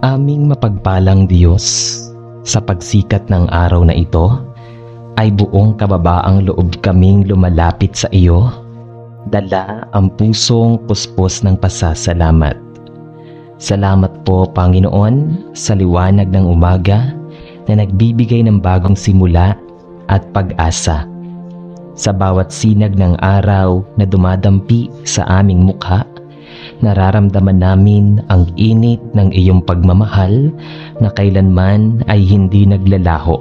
Aming mapagpalang Diyos, sa pagsikat ng araw na ito, ay buong kababaang loob kaming lumalapit sa iyo, dala ang pusong puspos ng pasasalamat. Salamat po, Panginoon, sa liwanag ng umaga na nagbibigay ng bagong simula at pag-asa. Sa bawat sinag ng araw na dumadampi sa aming mukha, nararamdaman namin ang init ng iyong pagmamahal na kailanman ay hindi naglalaho.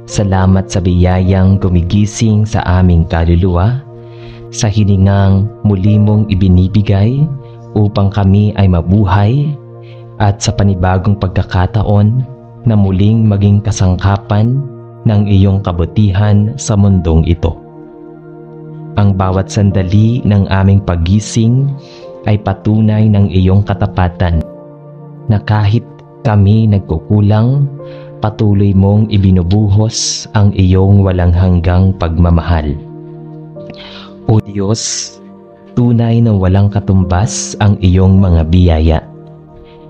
Salamat sa biyayang gumigising sa aming kaluluwa, sa hiningang muli mong ibinibigay upang kami ay mabuhay, at sa panibagong pagkakataon na muling maging kasangkapan ng iyong kabutihan sa mundong ito. Ang bawat sandali ng aming paggising ay patunay ng iyong katapatan, na kahit kami nagkukulang, patuloy mong ibinubuhos ang iyong walang hanggang pagmamahal. O Diyos, tunay na walang katumbas ang iyong mga biyaya.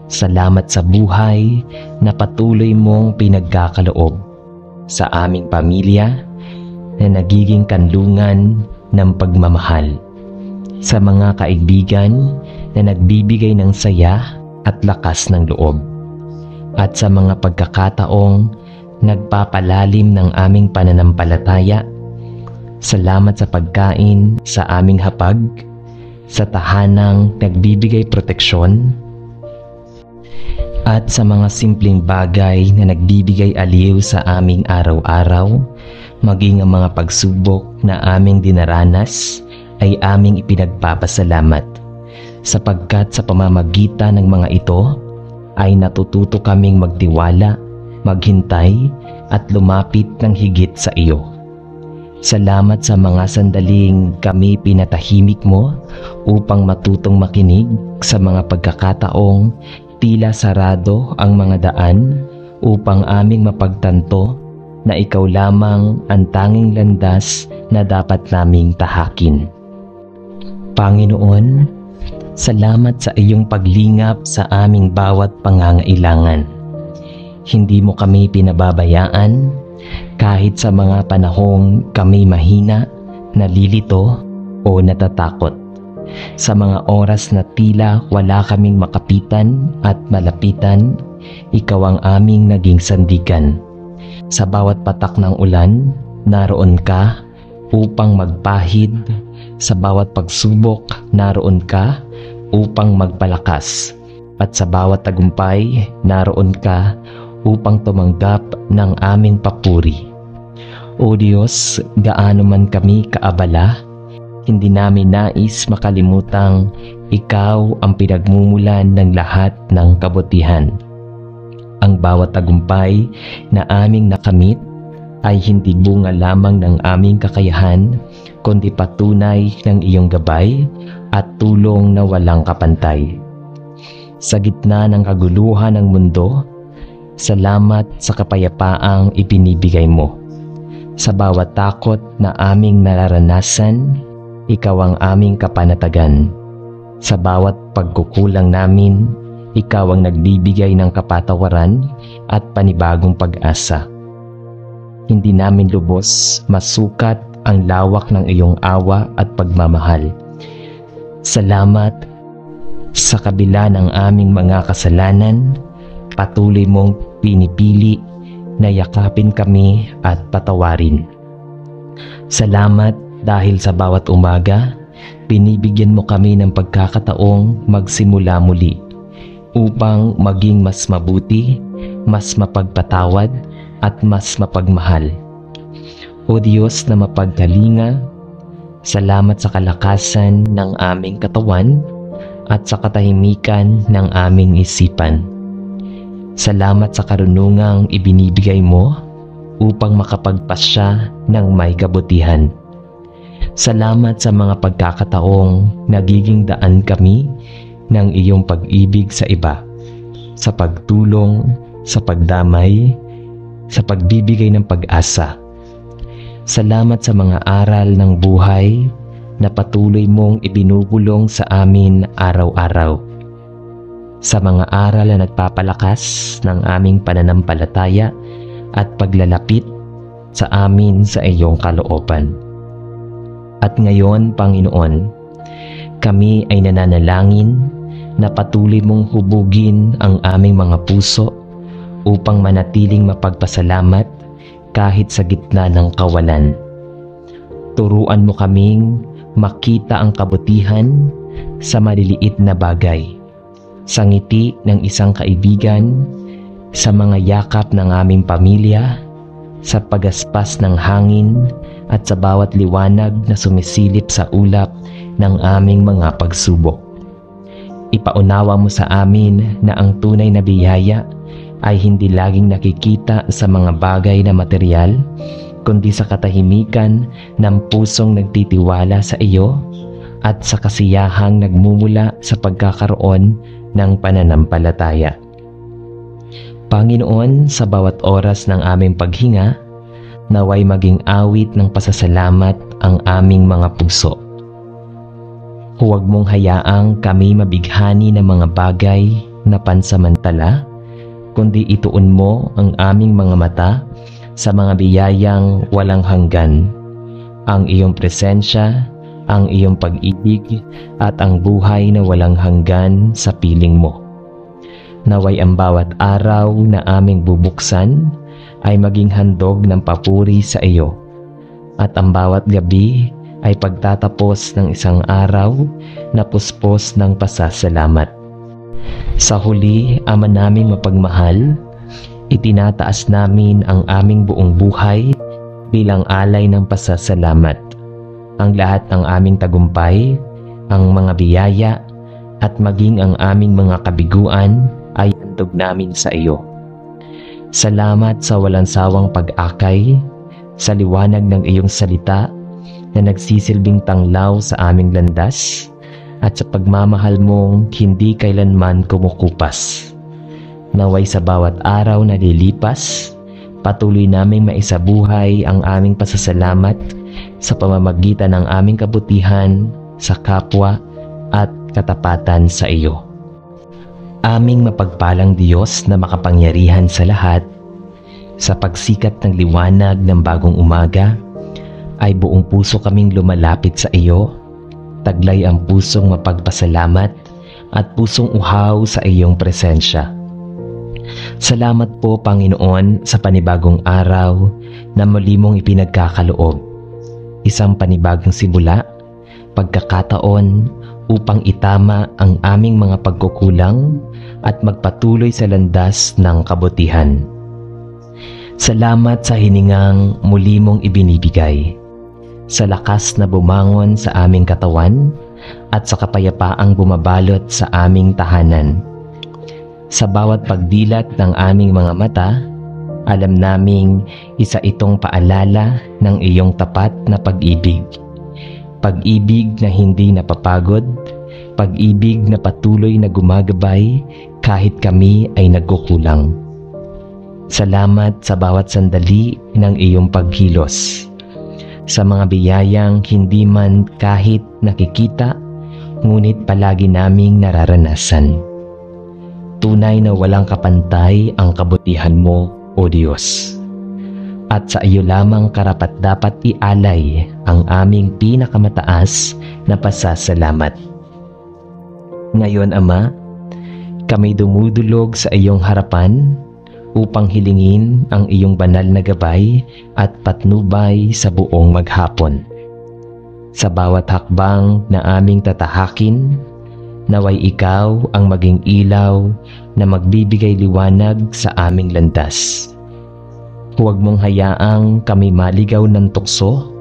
Salamat sa buhay na patuloy mong pinagkakaloob sa aming pamilya na nagiging kanlungan ng pagmamahal, sa mga kaibigan na nagbibigay ng saya at lakas ng loob, at sa mga pagkakataong nagpapalalim ng aming pananampalataya. Salamat sa pagkain sa aming hapag, sa tahanang nagbibigay proteksyon, at sa mga simpleng bagay na nagbibigay aliw sa aming araw-araw, maging ang mga pagsubok na aming dinaranas ay aming ipinagpapasalamat, sapagkat sa pamamagitan ng mga ito ay natututo kaming magtiwala, maghintay at lumapit ng higit sa iyo. Salamat sa mga sandaling kami pinatahimik mo upang matutong makinig sa mga pagkakataong tila sarado ang mga daan, upang aming mapagtanto na ikaw lamang ang tanging landas na dapat naming tahakin. Panginoon, salamat sa iyong paglingap sa aming bawat pangangailangan. Hindi mo kami pinababayaan kahit sa mga panahong kami mahina, nalilito o natatakot. Sa mga oras na tila wala kaming makapitan at malapitan, ikaw ang aming naging sandigan. Sa bawat patak ng ulan, naroon ka upang magpahid. Sa bawat pagsubok, naroon ka upang magpalakas. At sa bawat tagumpay, naroon ka upang tumanggap ng aming papuri. O Diyos, gaano man kami kaabala, hindi namin nais makalimutang ikaw ang pinagmumulan ng lahat ng kabutihan. Ang bawat tagumpay na aming nakamit ay hindi bunga lamang ng aming kakayahan, kundi patunay ng iyong gabay at tulong na walang kapantay. Sa gitna ng kaguluhan ng mundo, salamat sa kapayapaang ibinibigay mo. Sa bawat takot na aming nararanasan, ikaw ang aming kapanatagan. Sa bawat pagkukulang namin, ikaw ang nagbibigay ng kapatawaran at panibagong pag-asa. Hindi namin lubos masukat ang lawak ng iyong awa at pagmamahal. Salamat sa kabila ng aming mga kasalanan, patuloy mong pinipili na yakapin kami at patawarin. Salamat dahil sa bawat umaga, binibigyan mo kami ng pagkakataong magsimula muli upang maging mas mabuti, mas mapagpatawad at mas mapagmahal. O Diyos na mapagkalinga, salamat sa kalakasan ng aming katawan at sa katahimikan ng aming isipan. Salamat sa karunungang ibinibigay mo upang makapagpasya ng may kabutihan. Salamat sa mga pagkakataong nagiging daan kami ng iyong pag-ibig sa iba, sa pagtulong, sa pagdamay, sa pagbibigay ng pag-asa. Salamat sa mga aral ng buhay na patuloy mong ibinubulong sa amin araw-araw. sa mga aral na nagpapalakas ng aming pananampalataya at paglalapit sa amin sa iyong kalooban. At ngayon, Panginoon, kami ay nananalangin na patuloy mong hubugin ang aming mga puso upang manatiling mapagpasalamat kahit sa gitna ng kawalan. Turuan mo kaming makita ang kabutihan sa maliliit na bagay, sa ngiti ng isang kaibigan, sa mga yakap ng aming pamilya, sa pagaspas ng hangin at sa bawat liwanag na sumisilip sa ulap ng aming mga pagsubok. Ipaunawa mo sa amin na ang tunay na biyaya ay hindi laging nakikita sa mga bagay na material, kundi sa katahimikan ng pusong nagtitiwala sa iyo at sa kasiyahang nagmumula sa pagkakaroon ng pananampalataya. Panginoon, sa bawat oras ng aming paghinga, naway maging awit ng pasasalamat ang aming mga puso. Huwag mong hayaang kami mabighani ng mga bagay na pansamantala, kundi ituon mo ang aming mga mata sa mga biyayang walang hanggan, ang iyong presensya, ang iyong pag-ibig at ang buhay na walang hanggan sa piling mo. Naway ang bawat araw na aming bubuksan ay maging handog ng papuri sa iyo, at ang bawat gabi ay pagtatapos ng isang araw na puspos ng pasasalamat. Sa huli, Ama naming mapagmahal, itinataas namin ang aming buong buhay bilang alay ng pasasalamat. Ang lahat ng aming tagumpay, ang mga biyaya, at maging ang aming mga kabiguan ay handog namin sa iyo. Salamat sa walang sawang pag-akay, sa liwanag ng iyong salita na nagsisilbing tanglaw sa aming landas, at sa pagmamahal mong hindi kailanman kumukupas. Naway sa bawat araw na lilipas, patuloy naming maisabuhay ang aming pasasalamat sa pamamagitan ng aming kabutihan sa kapwa at katapatan sa iyo. Aming mapagpalang Diyos na makapangyarihan sa lahat, sa pagsikat ng liwanag ng bagong umaga, ay buong puso kaming lumalapit sa iyo, taglay ang pusong mapagpasalamat at pusong uhaw sa iyong presensya. Salamat po, Panginoon, sa panibagong araw na muli mong ipinagkakaloob. Isang panibagong simula, pagkakataon upang itama ang aming mga pagkukulang at magpatuloy sa landas ng kabutihan. Salamat sa hiningang muli mong ibinibigay, sa lakas na bumangon sa aming katawan at sa kapayapaang bumabalot sa aming tahanan. Sa bawat pagdilat ng aming mga mata, alam naming isa itong paalala ng iyong tapat na pag-ibig. Pag-ibig na hindi napapagod, pag-ibig na patuloy na gumagabay kahit kami ay nagkukulang. Salamat sa bawat sandali ng iyong pagkilos, sa mga biyayang hindi man kahit nakikita, ngunit palagi naming nararanasan. Tunay na walang kapantay ang kabutihan mo, O Diyos. At sa iyo lamang karapat-dapat ialay ang aming pinakamataas na pasasalamat. Ngayon, Ama, kami dumudulog sa iyong harapan upang hilingin ang iyong banal na gabay at patnubay sa buong maghapon. Sa bawat hakbang na aming tatahakin, naway ikaw ang maging ilaw na magbibigay liwanag sa aming landas. Huwag mong hayaang kami maligaw ng tukso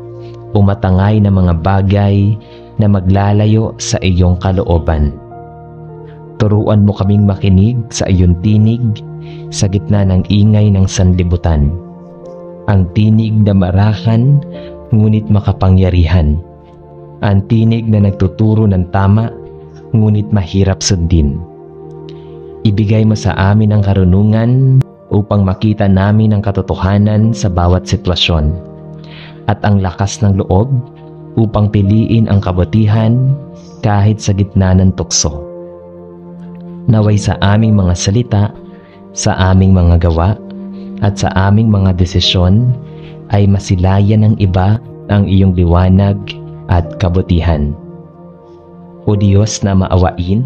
o matangay na mga bagay na maglalayo sa iyong kalooban. Turuan mo kaming makinig sa iyong tinig sa gitna ng ingay ng sanlibutan. Ang tinig na marahan ngunit makapangyarihan. Ang tinig na nagtuturo ng tama ngunit mahirap sundin. Ibigay mo sa amin ang karunungan upang makita namin ang katotohanan sa bawat sitwasyon, at ang lakas ng loob upang piliin ang kabutihan kahit sa gitna ng tukso. Naway sa aming mga salita, sa aming mga gawa, at sa aming mga desisyon ay masilayan ng iba ang iyong liwanag at kabutihan. O Diyos na maawain,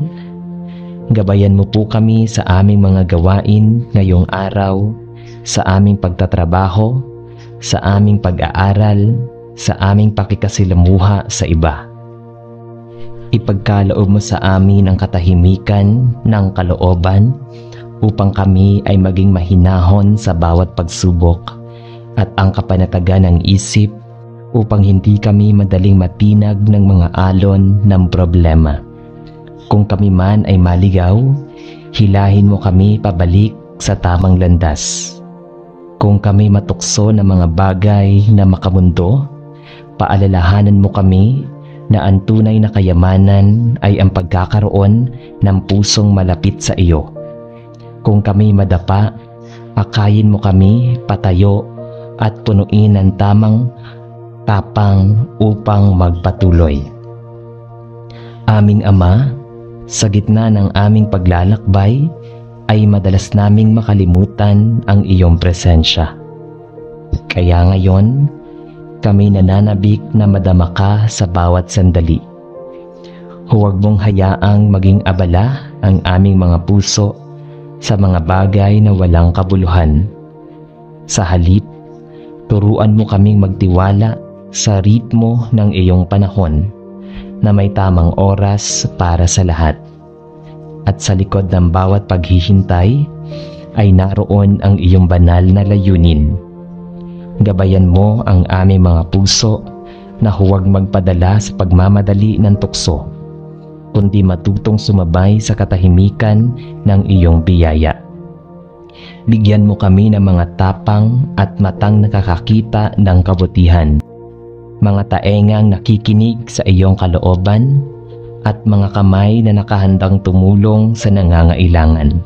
gabayan mo po kami sa aming mga gawain ngayong araw, sa aming pagtatrabaho, sa aming pag-aaral, sa aming pakikasilamuha sa iba. Ipagkaloob mo sa amin ang katahimikan ng kalooban upang kami ay maging mahinahon sa bawat pagsubok at ang kapanatagan ng isip upang hindi kami madaling matinag ng mga alon ng problema. Kung kami man ay maligaw, hilahin mo kami pabalik sa tamang landas. Kung kami matukso ng mga bagay na makamundo, paalalahanan mo kami na ang tunay na kayamanan ay ang pagkakaroon ng pusong malapit sa iyo. Kung kami madapa, akayin mo kami patayo at punuin ng tamang tapang upang magpatuloy. Aming Ama, sa gitna ng aming paglalakbay, ay madalas naming makalimutan ang iyong presensya. Kaya ngayon, kami nananabik na madama ka sa bawat sandali. Huwag mong hayaang maging abala ang aming mga puso sa mga bagay na walang kabuluhan. Sa halip, turuan mo kaming magtiwala sa ritmo ng iyong panahon na may tamang oras para sa lahat. At sa likod ng bawat paghihintay ay naroon ang iyong banal na layunin. Gabayan mo ang aming mga puso na huwag magpadala sa pagmamadali ng tukso, kundi matutong sumabay sa katahimikan ng iyong biyaya. Bigyan mo kami ng mga tapang at matang nakakakita ng kabutihan, mga taengang nakikinig sa iyong kalooban, at mga kamay na nakahandang tumulong sa nangangailangan.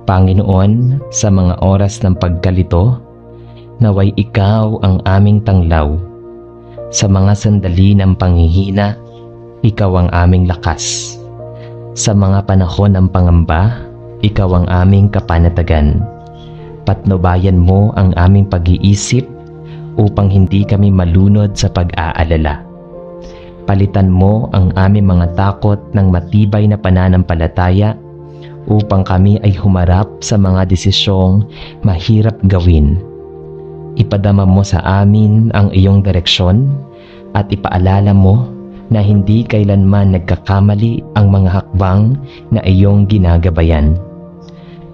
Panginoon, sa mga oras ng pagkalito, naway ikaw ang aming tanglaw. Sa mga sandali ng panghihina, ikaw ang aming lakas. Sa mga panahon ng pangamba, ikaw ang aming kapanatagan. Patnubayan mo ang aming pag-iisip upang hindi kami malunod sa pag-aalala. Palitan mo ang aming mga takot ng matibay na pananampalataya upang kami ay humarap sa mga desisyong mahirap gawin. Ipadama mo sa amin ang iyong direksyon at ipaalala mo na hindi kailanman nagkakamali ang mga hakbang na iyong ginagabayan.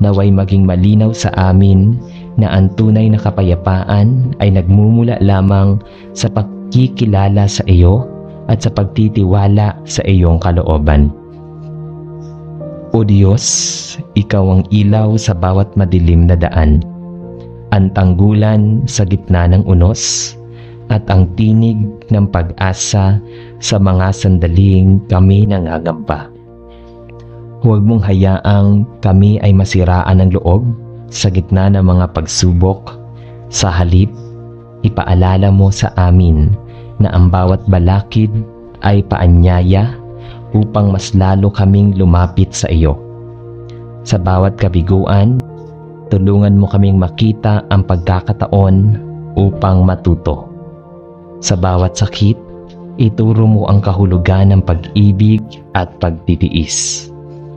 Naway maging malinaw sa amin na ang tunay na kapayapaan ay nagmumula lamang sa pagkikilala sa iyo at sa pagtitiwala sa iyong kalooban. O Diyos, ikaw ang ilaw sa bawat madilim na daan, ang tanggulan sa gitna ng unos, at ang tinig ng pag-asa sa mga sandaling kami nangangamba. Huwag mong hayaang kami ay masiraan ng loob sa gitna ng mga pagsubok. Sa halip, ipaalala mo sa amin na ang bawat balakid ay paanyaya upang mas lalo kaming lumapit sa iyo. Sa bawat kabiguan, tulungan mo kaming makita ang pagkakataon upang matuto. Sa bawat sakit, ituro mo ang kahulugan ng pag-ibig at pagtitiis.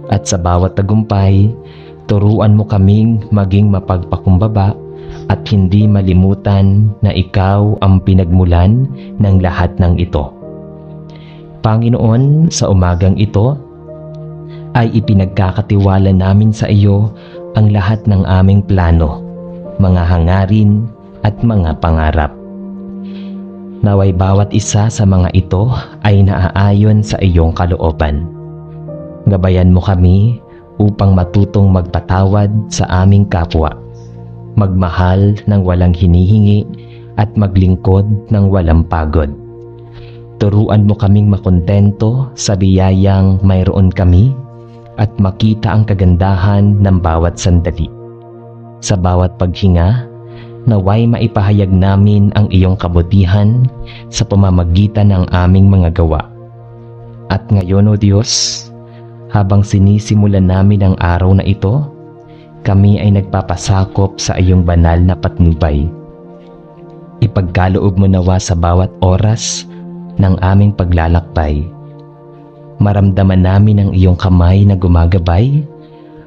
At sa bawat tagumpay, turuan mo kaming maging mapagpakumbaba at hindi malimutan na ikaw ang pinagmulan ng lahat ng ito. Panginoon, sa umagang ito, ay ipinagkakatiwala namin sa iyo ang lahat ng aming plano, mga hangarin at mga pangarap. Naway bawat isa sa mga ito ay naaayon sa iyong kalooban. Gabayan mo kami upang matutong magpatawad sa aming kapwa, magmahal ng walang hinihingi at maglingkod ng walang pagod. Turuan mo kaming makontento sa biyayang mayroon kami at makita ang kagandahan ng bawat sandali. Sa bawat paghinga, naway maipahayag namin ang iyong kabutihan sa pamamagitan ng aming mga gawa. At ngayon, O Diyos, Habang sinisimulan namin ang araw na ito, kami ay nagpapasakop sa iyong banal na patnubay. Ipagkaloob mo nawa sa bawat oras ng aming paglalakbay. Maramdaman namin ang iyong kamay na gumagabay,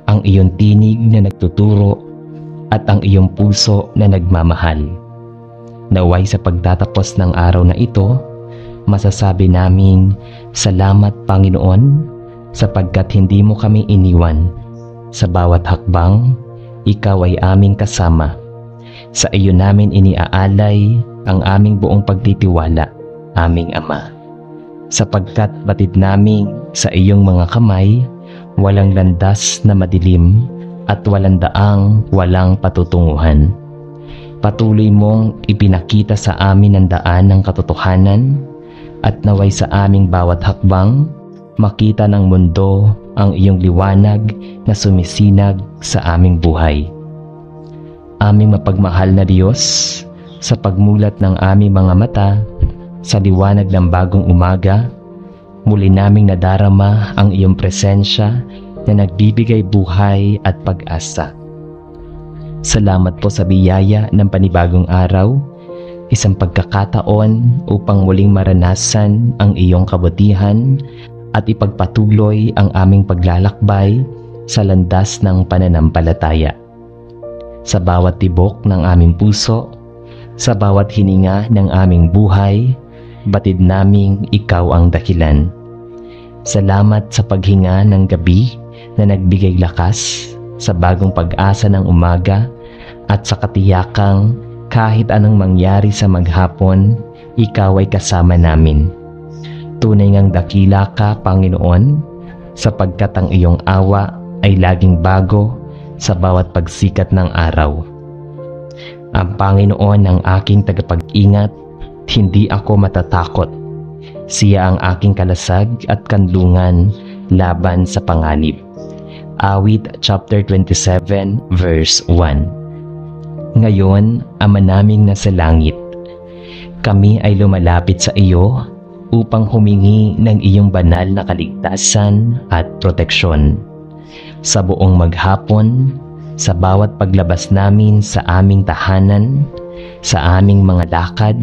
ang iyong tinig na nagtuturo, at ang iyong puso na nagmamahal. Naway sa pagtatapos ng araw na ito, masasabi naming, "Salamat Panginoon, sapagkat hindi mo kami iniwan. Sa bawat hakbang, ikaw ay aming kasama. Sa iyo namin iniaalay ang aming buong pagtitiwala, aming Ama. Sapagkat batid namin sa iyong mga kamay, walang landas na madilim at walang daang walang patutunguhan. Patuloy mong ipinakita sa amin ang daan ng katotohanan, at naway sa aming bawat hakbang, makita ng mundo ang iyong liwanag na sumisinag sa aming buhay. Aming mapagmahal na Diyos, sa pagmulat ng aming mga mata, sa liwanag ng bagong umaga, muli naming nadarama ang iyong presensya na nagbibigay buhay at pag-asa. Salamat po sa biyaya ng panibagong araw, isang pagkakataon upang muling maranasan ang iyong kabutihan at ipagpatuloy ang aming paglalakbay sa landas ng pananampalataya. Sa bawat tibok ng aming puso, sa bawat hininga ng aming buhay, batid naming ikaw ang dahilan. Salamat sa paghinga ng gabi na nagbigay lakas, sa bagong pag-asa ng umaga, at sa katiyakang kahit anong mangyari sa maghapon, ikaw ay kasama namin. Tunay ngang dakila ka, Panginoon, sapagkat ang iyong awa ay laging bago sa bawat pagsikat ng araw. Ang Panginoon ang aking tagapag-ingat, hindi ako matatakot. Siya ang aking kalasag at kanlungan laban sa panganib. Awit chapter 27 verse 1. Ngayon, Ama naming nasa langit, kami ay lumalapit sa iyo upang humingi ng iyong banal na kaligtasan at proteksyon. Sa buong maghapon, sa bawat paglabas namin sa aming tahanan, sa aming mga lakad,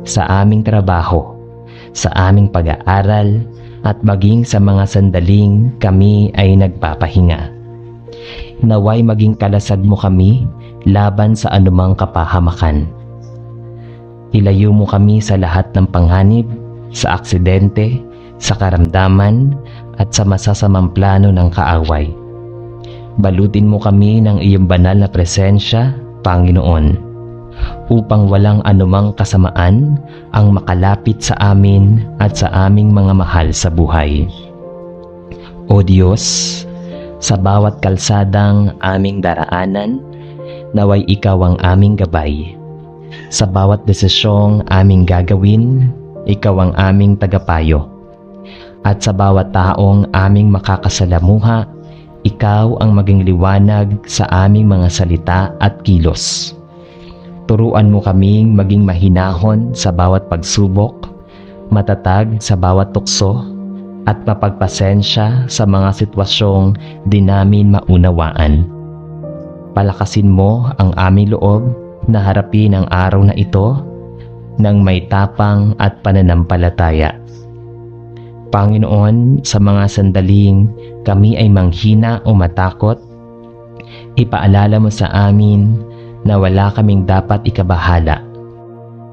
sa aming trabaho, sa aming pag-aaral, at maging sa mga sandaling kami ay nagpapahinga. Naway maging kalasag mo kami laban sa anumang kapahamakan. Ilayo mo kami sa lahat ng panganib, sa aksidente, sa karamdaman, at sa masasamang plano ng kaaway. Balutin mo kami ng iyong banal na presensya, Panginoon, upang walang anumang kasamaan ang makalapit sa amin at sa aming mga mahal sa buhay. O Diyos, sa bawat kalsadang aming daraanan, naway ikaw ang aming gabay. Sa bawat desisyong aming gagawin, ikaw ang aming tagapayo. At sa bawat taong aming makakasalamuha, ikaw ang maging liwanag sa aming mga salita at kilos. Turuan mo kaming maging mahinahon sa bawat pagsubok, matatag sa bawat tukso, at mapagpasensya sa mga sitwasyong di namin maunawaan. Palakasin mo ang aming loob na harapin ang araw na ito ng may tapang at pananampalataya. Panginoon, sa mga sandaling kami ay manghina o matakot, ipaalala mo sa amin na wala kaming dapat ikabahala,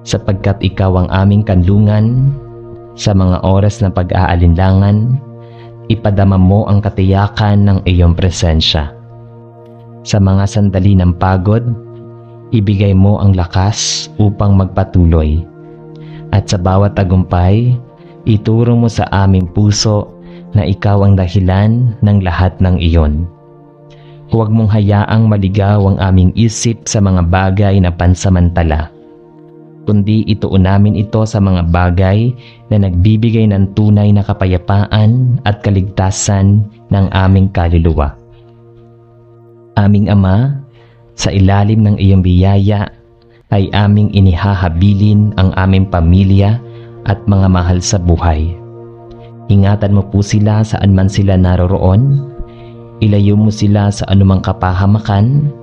sapagkat ikaw ang aming kanlungan. Sa mga oras ng pag-aalinlangan, ipadama mo ang katiyakan ng iyong presensya. Sa mga sandali ng pagod, ibigay mo ang lakas upang magpatuloy. At sa bawat tagumpay, ituro mo sa aming puso na ikaw ang dahilan ng lahat ng iyon. Huwag mong hayaang maligaw ang aming isip sa mga bagay na pansamantala, kundi ituon namin ito sa mga bagay na nagbibigay ng tunay na kapayapaan at kaligtasan ng aming kaluluwa. Aming Ama, sa ilalim ng iyong biyaya ay aming inihahabilin ang aming pamilya at mga mahal sa buhay. Ingatan mo po sila saan man sila naroroon. Ilayo mo sila sa anumang kapahamakan,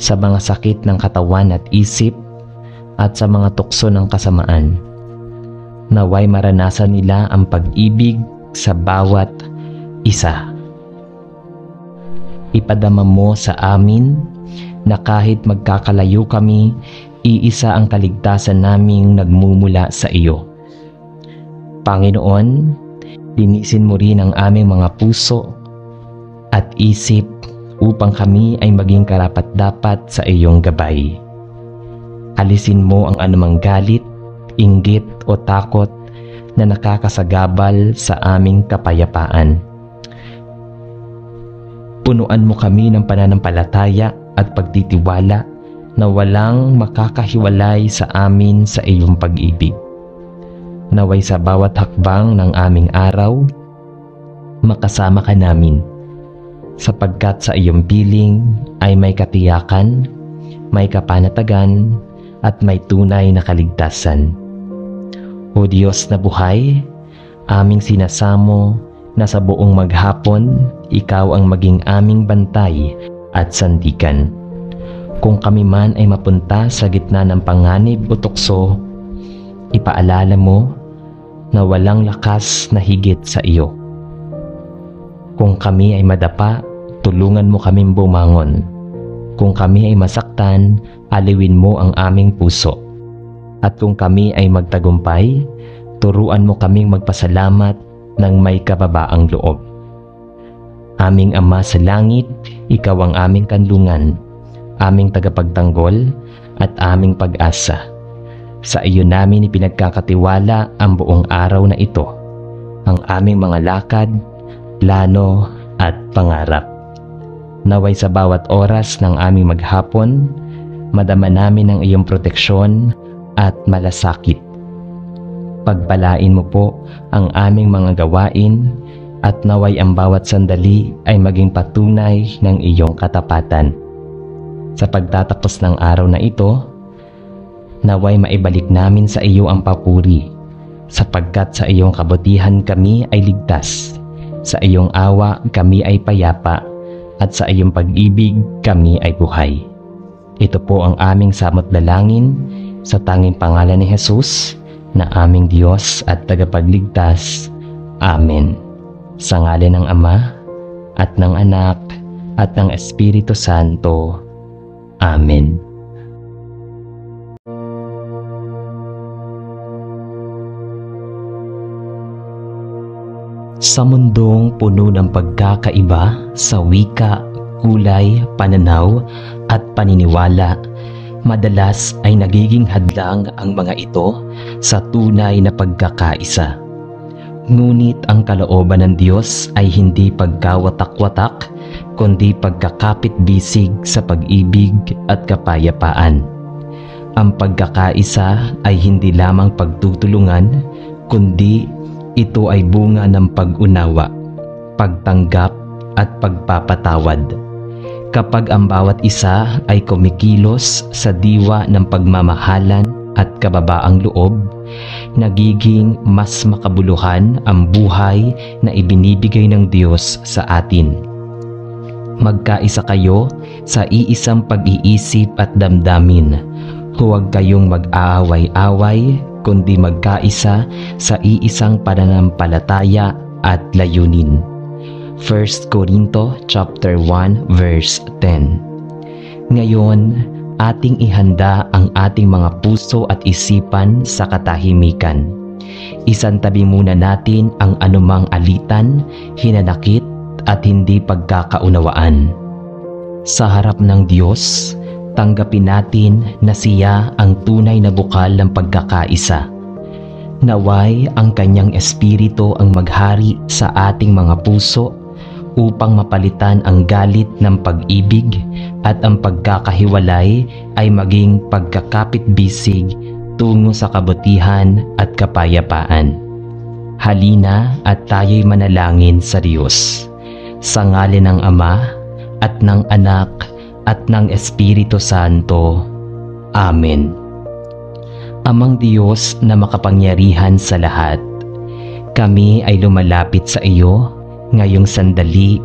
sa mga sakit ng katawan at isip, at sa mga tukso ng kasamaan. Naway maranasan nila ang pag-ibig sa bawat isa. Ipadama mo sa amin na kahit magkakalayo kami, iisa ang kaligtasan naming nagmumula sa iyo. Panginoon, linisin mo rin ang aming mga puso at isip upang kami ay maging karapat-dapat sa iyong gabay. Alisin mo ang anumang galit, inggit o takot na nakakasagabal sa aming kapayapaan. Punuan mo kami ng pananampalataya at pagtitiwala na walang makakahiwalay sa amin sa iyong pag-ibig. Naway sa bawat hakbang ng aming araw, makasama ka namin, sapagkat sa iyong piling ay may katiyakan, may kapanatagan, at may tunay na kaligtasan. O Diyos na buhay, aming sinasamo na sa buong maghapon, ikaw ang maging aming bantay at sandigan. Kung kami man ay mapunta sa gitna ng panganib o tukso, ipaalala mo na walang lakas na higit sa iyo. Kung kami ay madapa, tulungan mo kaming bumangon. Kung kami ay masaktan, aliwin mo ang aming puso. At kung kami ay magtagumpay, turuan mo kaming magpasalamat ng may kababaang loob. Aming Ama sa langit, ikaw ang aming kanlungan, aming tagapagtanggol at aming pag-asa. Sa iyo namin ipinagkakatiwala ang buong araw na ito, ang aming mga lakad, plano at pangarap. Naway sa bawat oras ng aming maghapon, madama namin ang iyong proteksyon at malasakit. Pagpalain mo po ang aming mga gawain at naway ang bawat sandali ay maging patunay ng iyong katapatan. Sa pagtatapos ng araw na ito, naway maibalik namin sa iyo ang papuri, sapagkat sa iyong kabutihan kami ay ligtas, sa iyong awa kami ay payapa, at sa iyong pag-ibig kami ay buhay. Ito po ang aming samot dalangin sa tanging pangalan ni Jesus na aming Diyos at tagapagligtas. Amen. Sa ngalan ng Ama at ng Anak at ng Espiritu Santo. Amen. Sa mundong puno ng pagkakaiba sa wika, kulay, pananaw at paniniwala, madalas ay nagiging hadlang ang mga ito sa tunay na pagkakaisa. Ngunit ang kalooban ng Diyos ay hindi pagkawatak-watak, kundi pagkakapit-bisig sa pag-ibig at kapayapaan. Ang pagkakaisa ay hindi lamang pagtutulungan, kundi ito ay bunga ng pag-unawa, pagtanggap at pagpapatawad. Kapag ang bawat isa ay kumikilos sa diwa ng pagmamahalan at kababaang loob, nagiging mas makabuluhan ang buhay na ibinibigay ng Diyos sa atin. Magkaisa kayo sa iisang pag-iisip at damdamin. Huwag kayong mag-aaway-away, kundi magkaisa sa iisang pananampalataya at layunin. 1 Corinto chapter 1 verse 10. Ngayon, ating ihanda ang ating mga puso at isipan sa katahimikan. Isantabi muna natin ang anumang alitan, hinanakit at hindi pagkakaunawaan. Sa harap ng Diyos, tanggapin natin na siya ang tunay na bukal ng pagkakaisa. Naway ang kanyang espiritu ang maghari sa ating mga puso upang mapalitan ang galit ng pag-ibig at ang pagkakahiwalay ay maging pagkakapit-bisig tungo sa kabutihan at kapayapaan. Halina at tayo'y manalangin sa Diyos. Sa ngalan ng Ama at ng Anak at ng Espiritu Santo. Amen. Amang Diyos na makapangyarihan sa lahat, Kami ay lumalapit sa iyo ngayong sandali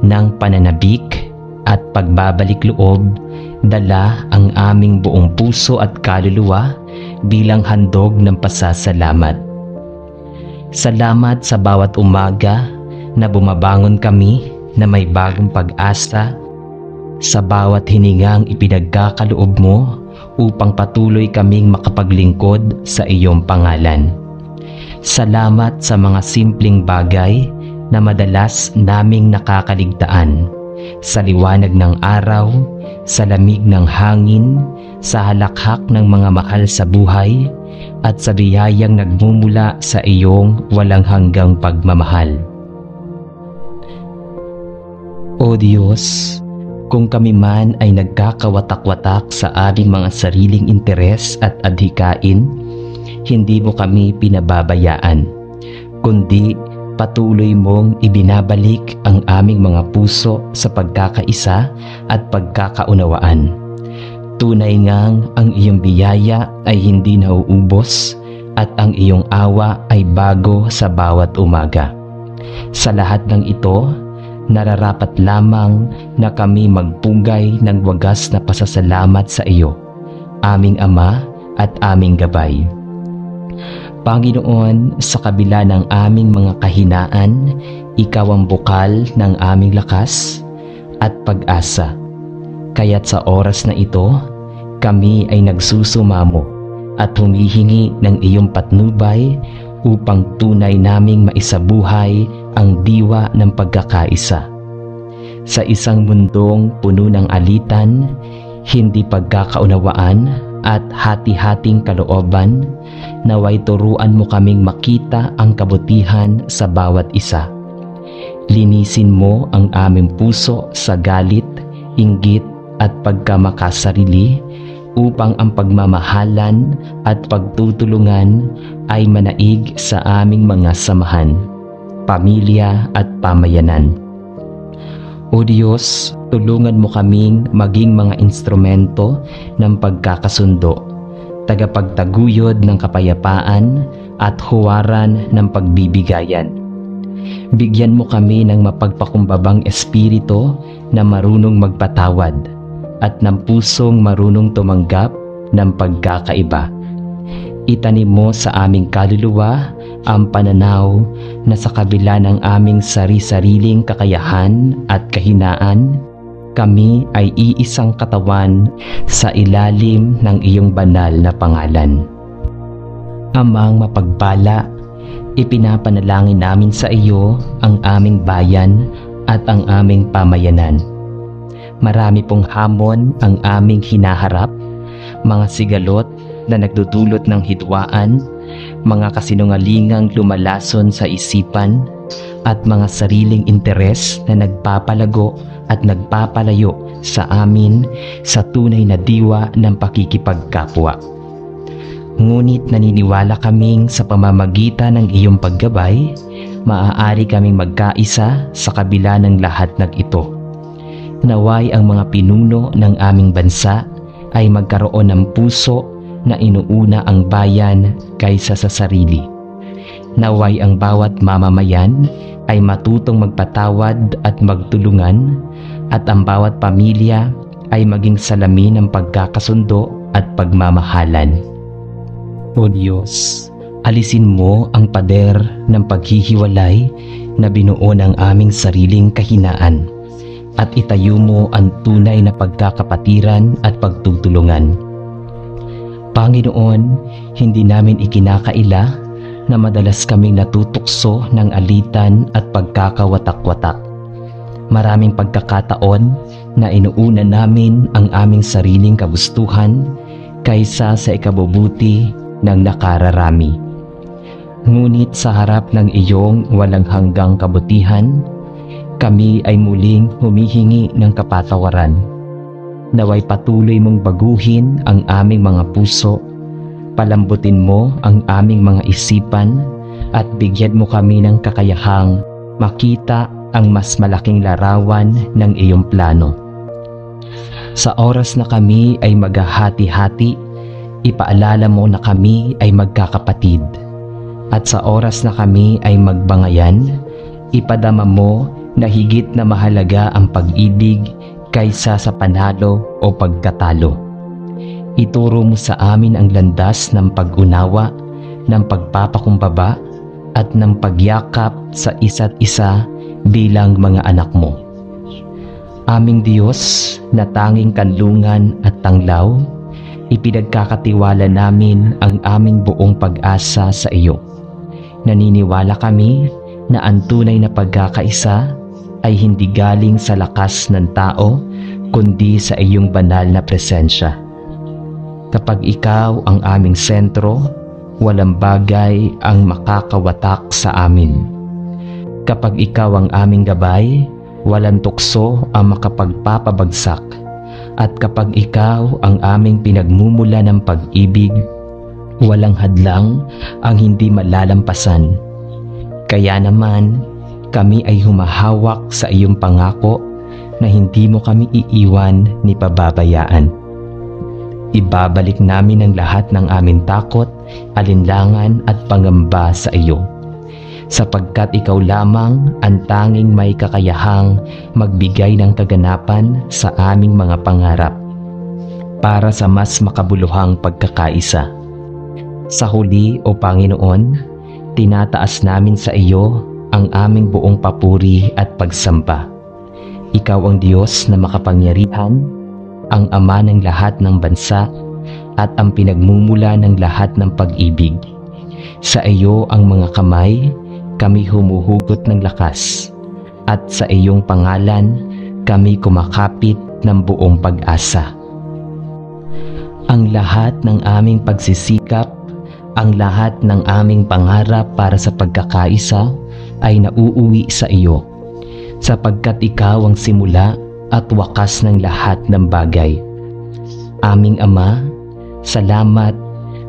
ng pananabik at pagbabalik loob, dala ang aming buong puso at kaluluwa bilang handog ng pasasalamat. Salamat sa bawat umaga na bumabangon kami na may bagong pag-asa, sa bawat hiningang ipinagkakaloob mo upang patuloy kaming makapaglingkod sa iyong pangalan. Salamat sa mga simpleng bagay na madalas naming nakakaligtaan, sa liwanag ng araw, sa lamig ng hangin, sa halakhak ng mga mahal sa buhay, at sa biyayang nagmumula sa iyong walang hanggang pagmamahal. O Diyos, kung kami man ay nagkakawatak-watak sa aming mga sariling interes at adhikain, hindi mo kami pinababayaan, kundi patuloy mong ibinabalik ang aming mga puso sa pagkakaisa at pagkakaunawaan. Tunay ngang ang iyong biyaya ay hindi nauubos at ang iyong awa ay bago sa bawat umaga. Sa lahat ng ito, nararapat lamang na kami magpugay ng wagas na pasasalamat sa iyo, aming Ama at aming Gabay. Panginoon, sa kabila ng aming mga kahinaan, ikaw ang bukal ng aming lakas at pag-asa. Kaya't sa oras na ito, kami ay nagsusumamo at humihingi ng iyong patnubay upang tunay naming maisabuhay ang diwa ng pagkakaisa. Sa isang mundong puno ng alitan, hindi pagkakaunawaan at hati-hating kalooban, naway turuan mo kaming makita ang kabutihan sa bawat isa. Linisin mo ang aming puso sa galit, inggit at pagkamakasarili upang ang pagmamahalan at pagtutulungan ay manaig sa aming mga samahan, pamilya at pamayanan. O Diyos, tulungan mo kaming maging mga instrumento ng pagkakasundo, tagapagtaguyod ng kapayapaan at huwaran ng pagbibigayan. Bigyan mo kami ng mapagpakumbabang espiritu na marunong magpatawad at ng pusong marunong tumanggap ng pagkakaiba. Itanim mo sa aming kaluluwa ang pananaw na sa kabila ng aming sari-sariling kakayahan at kahinaan, kami ay iisang katawan sa ilalim ng iyong banal na pangalan. Amang mapagpala, ipinapanalangin namin sa iyo ang aming bayan at ang aming pamayanan. Marami pong hamon ang aming hinaharap, mga sigalot na nagdudulot ng hidwaan, mga kasinungalingang lumalason sa isipan, at mga sariling interes na nagpapalago at nagpapalayo sa amin sa tunay na diwa ng pakikipagkapwa. Ngunit naniniwala kaming sa pamamagitan ng iyong paggabay, maaari kaming magkaisa sa kabila ng lahat ng ito. Naway ang mga pinuno ng aming bansa ay magkaroon ng puso na inuuna ang bayan kaysa sa sarili. Naway ang bawat mamamayan ay matutong magpatawad at magtulungan, at ang bawat pamilya ay maging salamin ng pagkakasundo at pagmamahalan. O Diyos, alisin mo ang pader ng paghihiwalay na binuo ng aming sariling kahinaan, at itayo mo ang tunay na pagkakapatiran at pagtutulungan. Panginoon, hindi namin ikinakaila na madalas kaming natutukso ng alitan at pagkakawatak-watak. Maraming pagkakataon na inuuna namin ang aming sariling kagustuhan kaysa sa ikabubuti ng nakararami. Ngunit sa harap ng iyong walang hanggang kabutihan, kami ay muling humihingi ng kapatawaran. Naway patuloy mong baguhin ang aming mga puso, palambutin mo ang aming mga isipan, at bigyan mo kami ng kakayahang makita ang mas malaking larawan ng iyong plano. Sa oras na kami ay maghahati-hati, ipaalala mo na kami ay magkakapatid. At sa oras na kami ay magbangayan, ipadama mo na higit na mahalaga ang pag-ibig kaysa sa panalo o pagkatalo. Ituro mo sa amin ang landas ng pag-unawa, ng pagpapakumbaba at ng pagyakap sa isa't isa bilang mga anak mo. Aming Diyos na tanging kanlungan at tanglaw, ipinagkakatiwala namin ang aming buong pag-asa sa iyo. Naniniwala kami na ang tunay na pagkakaisa ay hindi galing sa lakas ng tao, kundi sa iyong banal na presensya. Kapag ikaw ang aming sentro, walang bagay ang makakawatak sa amin. Kapag ikaw ang aming gabay, walang tukso ang makapagpapabagsak. At kapag ikaw ang aming pinagmumula ng pag-ibig, walang hadlang ang hindi malalampasan. Kaya naman, kami ay humahawak sa iyong pangako na hindi mo kami iiwan ni pababayaan. Ibabalik namin ang lahat ng aming takot, alinlangan at pangamba sa iyo, sapagkat ikaw lamang ang tanging may kakayahang magbigay ng kaganapan sa aming mga pangarap para sa mas makabuluhang pagkakaisa. Sa huli, O Panginoon, tinataas namin sa iyo ang aming buong papuri at pagsamba. Ikaw ang Diyos na makapangyarihan, ang Ama ng lahat ng bansa at ang pinagmumula ng lahat ng pag-ibig. Sa iyo ang mga kamay, kami humuhugot ng lakas, at sa iyong pangalan kami kumakapit ng buong pag-asa. Ang lahat ng aming pagsisikap, ang lahat ng aming pangarap para sa pagkakaisa ay nauuwi sa iyo, sapagkat ikaw ang simula at wakas ng lahat ng bagay. Aming Ama, salamat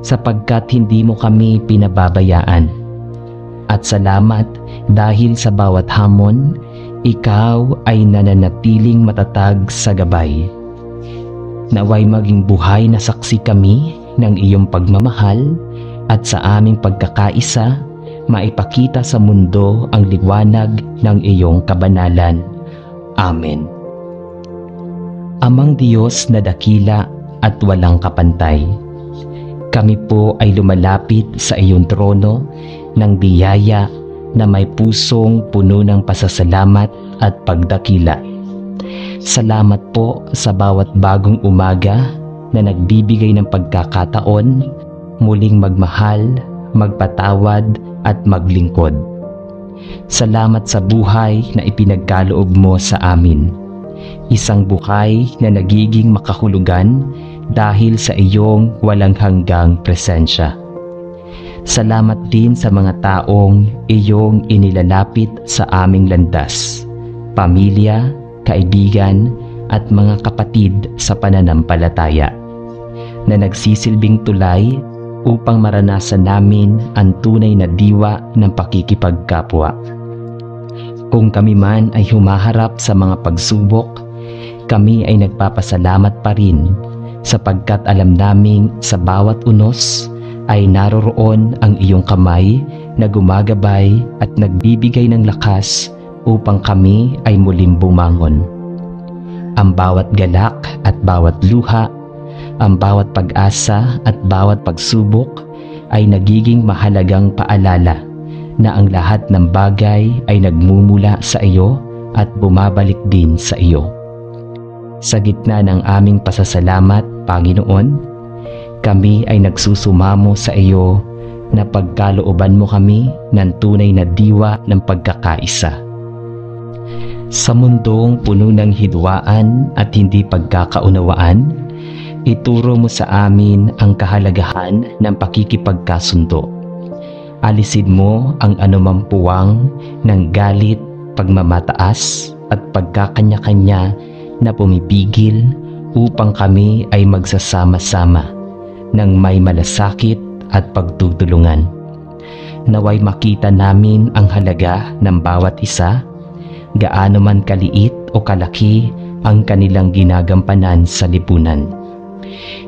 sapagkat hindi mo kami pinababayaan. At salamat dahil sa bawat hamon, ikaw ay nananatiling matatag sa gabay. Naway maging buhay na saksi kami ng iyong pagmamahal at sa aming pagkakaisa, maipakita sa mundo ang liwanag ng iyong kabanalan. Amen. Amang Diyos na dakila at walang kapantay, kami po ay lumalapit sa iyong trono ng biyaya na may pusong puno ng pasasalamat at pagdakila. Salamat po sa bawat bagong umaga na nagbibigay ng pagkakataon muling magmahal, magpatawad at maglingkod. Salamat sa buhay na ipinagkaloob mo sa amin. Isang buhay na nagiging makahulugan dahil sa iyong walang hanggang presensya. Salamat din sa mga taong iyong inilalapit sa aming landas, pamilya, kaibigan at mga kapatid sa pananampalataya, na nagsisilbing tulay upang maranasan namin ang tunay na diwa ng pakikipagkapwa. Kung kami man ay humaharap sa mga pagsubok, kami ay nagpapasalamat pa rin sapagkat alam naming sa bawat unos ay naroroon ang iyong kamay na gumagabay at nagbibigay ng lakas upang kami ay muling bumangon. Ang bawat galak at bawat luha, ang bawat pag-asa at bawat pagsubok ay nagiging mahalagang paalala na ang lahat ng bagay ay nagmumula sa iyo at bumabalik din sa iyo. Sa gitna ng aming pasasalamat, Panginoon, kami ay nagsusumamo sa iyo na pagkalooban mo kami ng tunay na diwa ng pagkakaisa. Sa mundong puno ng hidwaan at hindi pagkakaunawaan, ituro mo sa amin ang kahalagahan ng pakikipagkasundo. Alisin mo ang anumang puwang ng galit, pagmamataas at pagkakanya-kanya na pumipigil upang kami ay magsasama-sama ng may malasakit at pagtutulungan. Naway makita namin ang halaga ng bawat isa, gaano man kaliit o kalaki ang kanilang ginagampanan sa lipunan.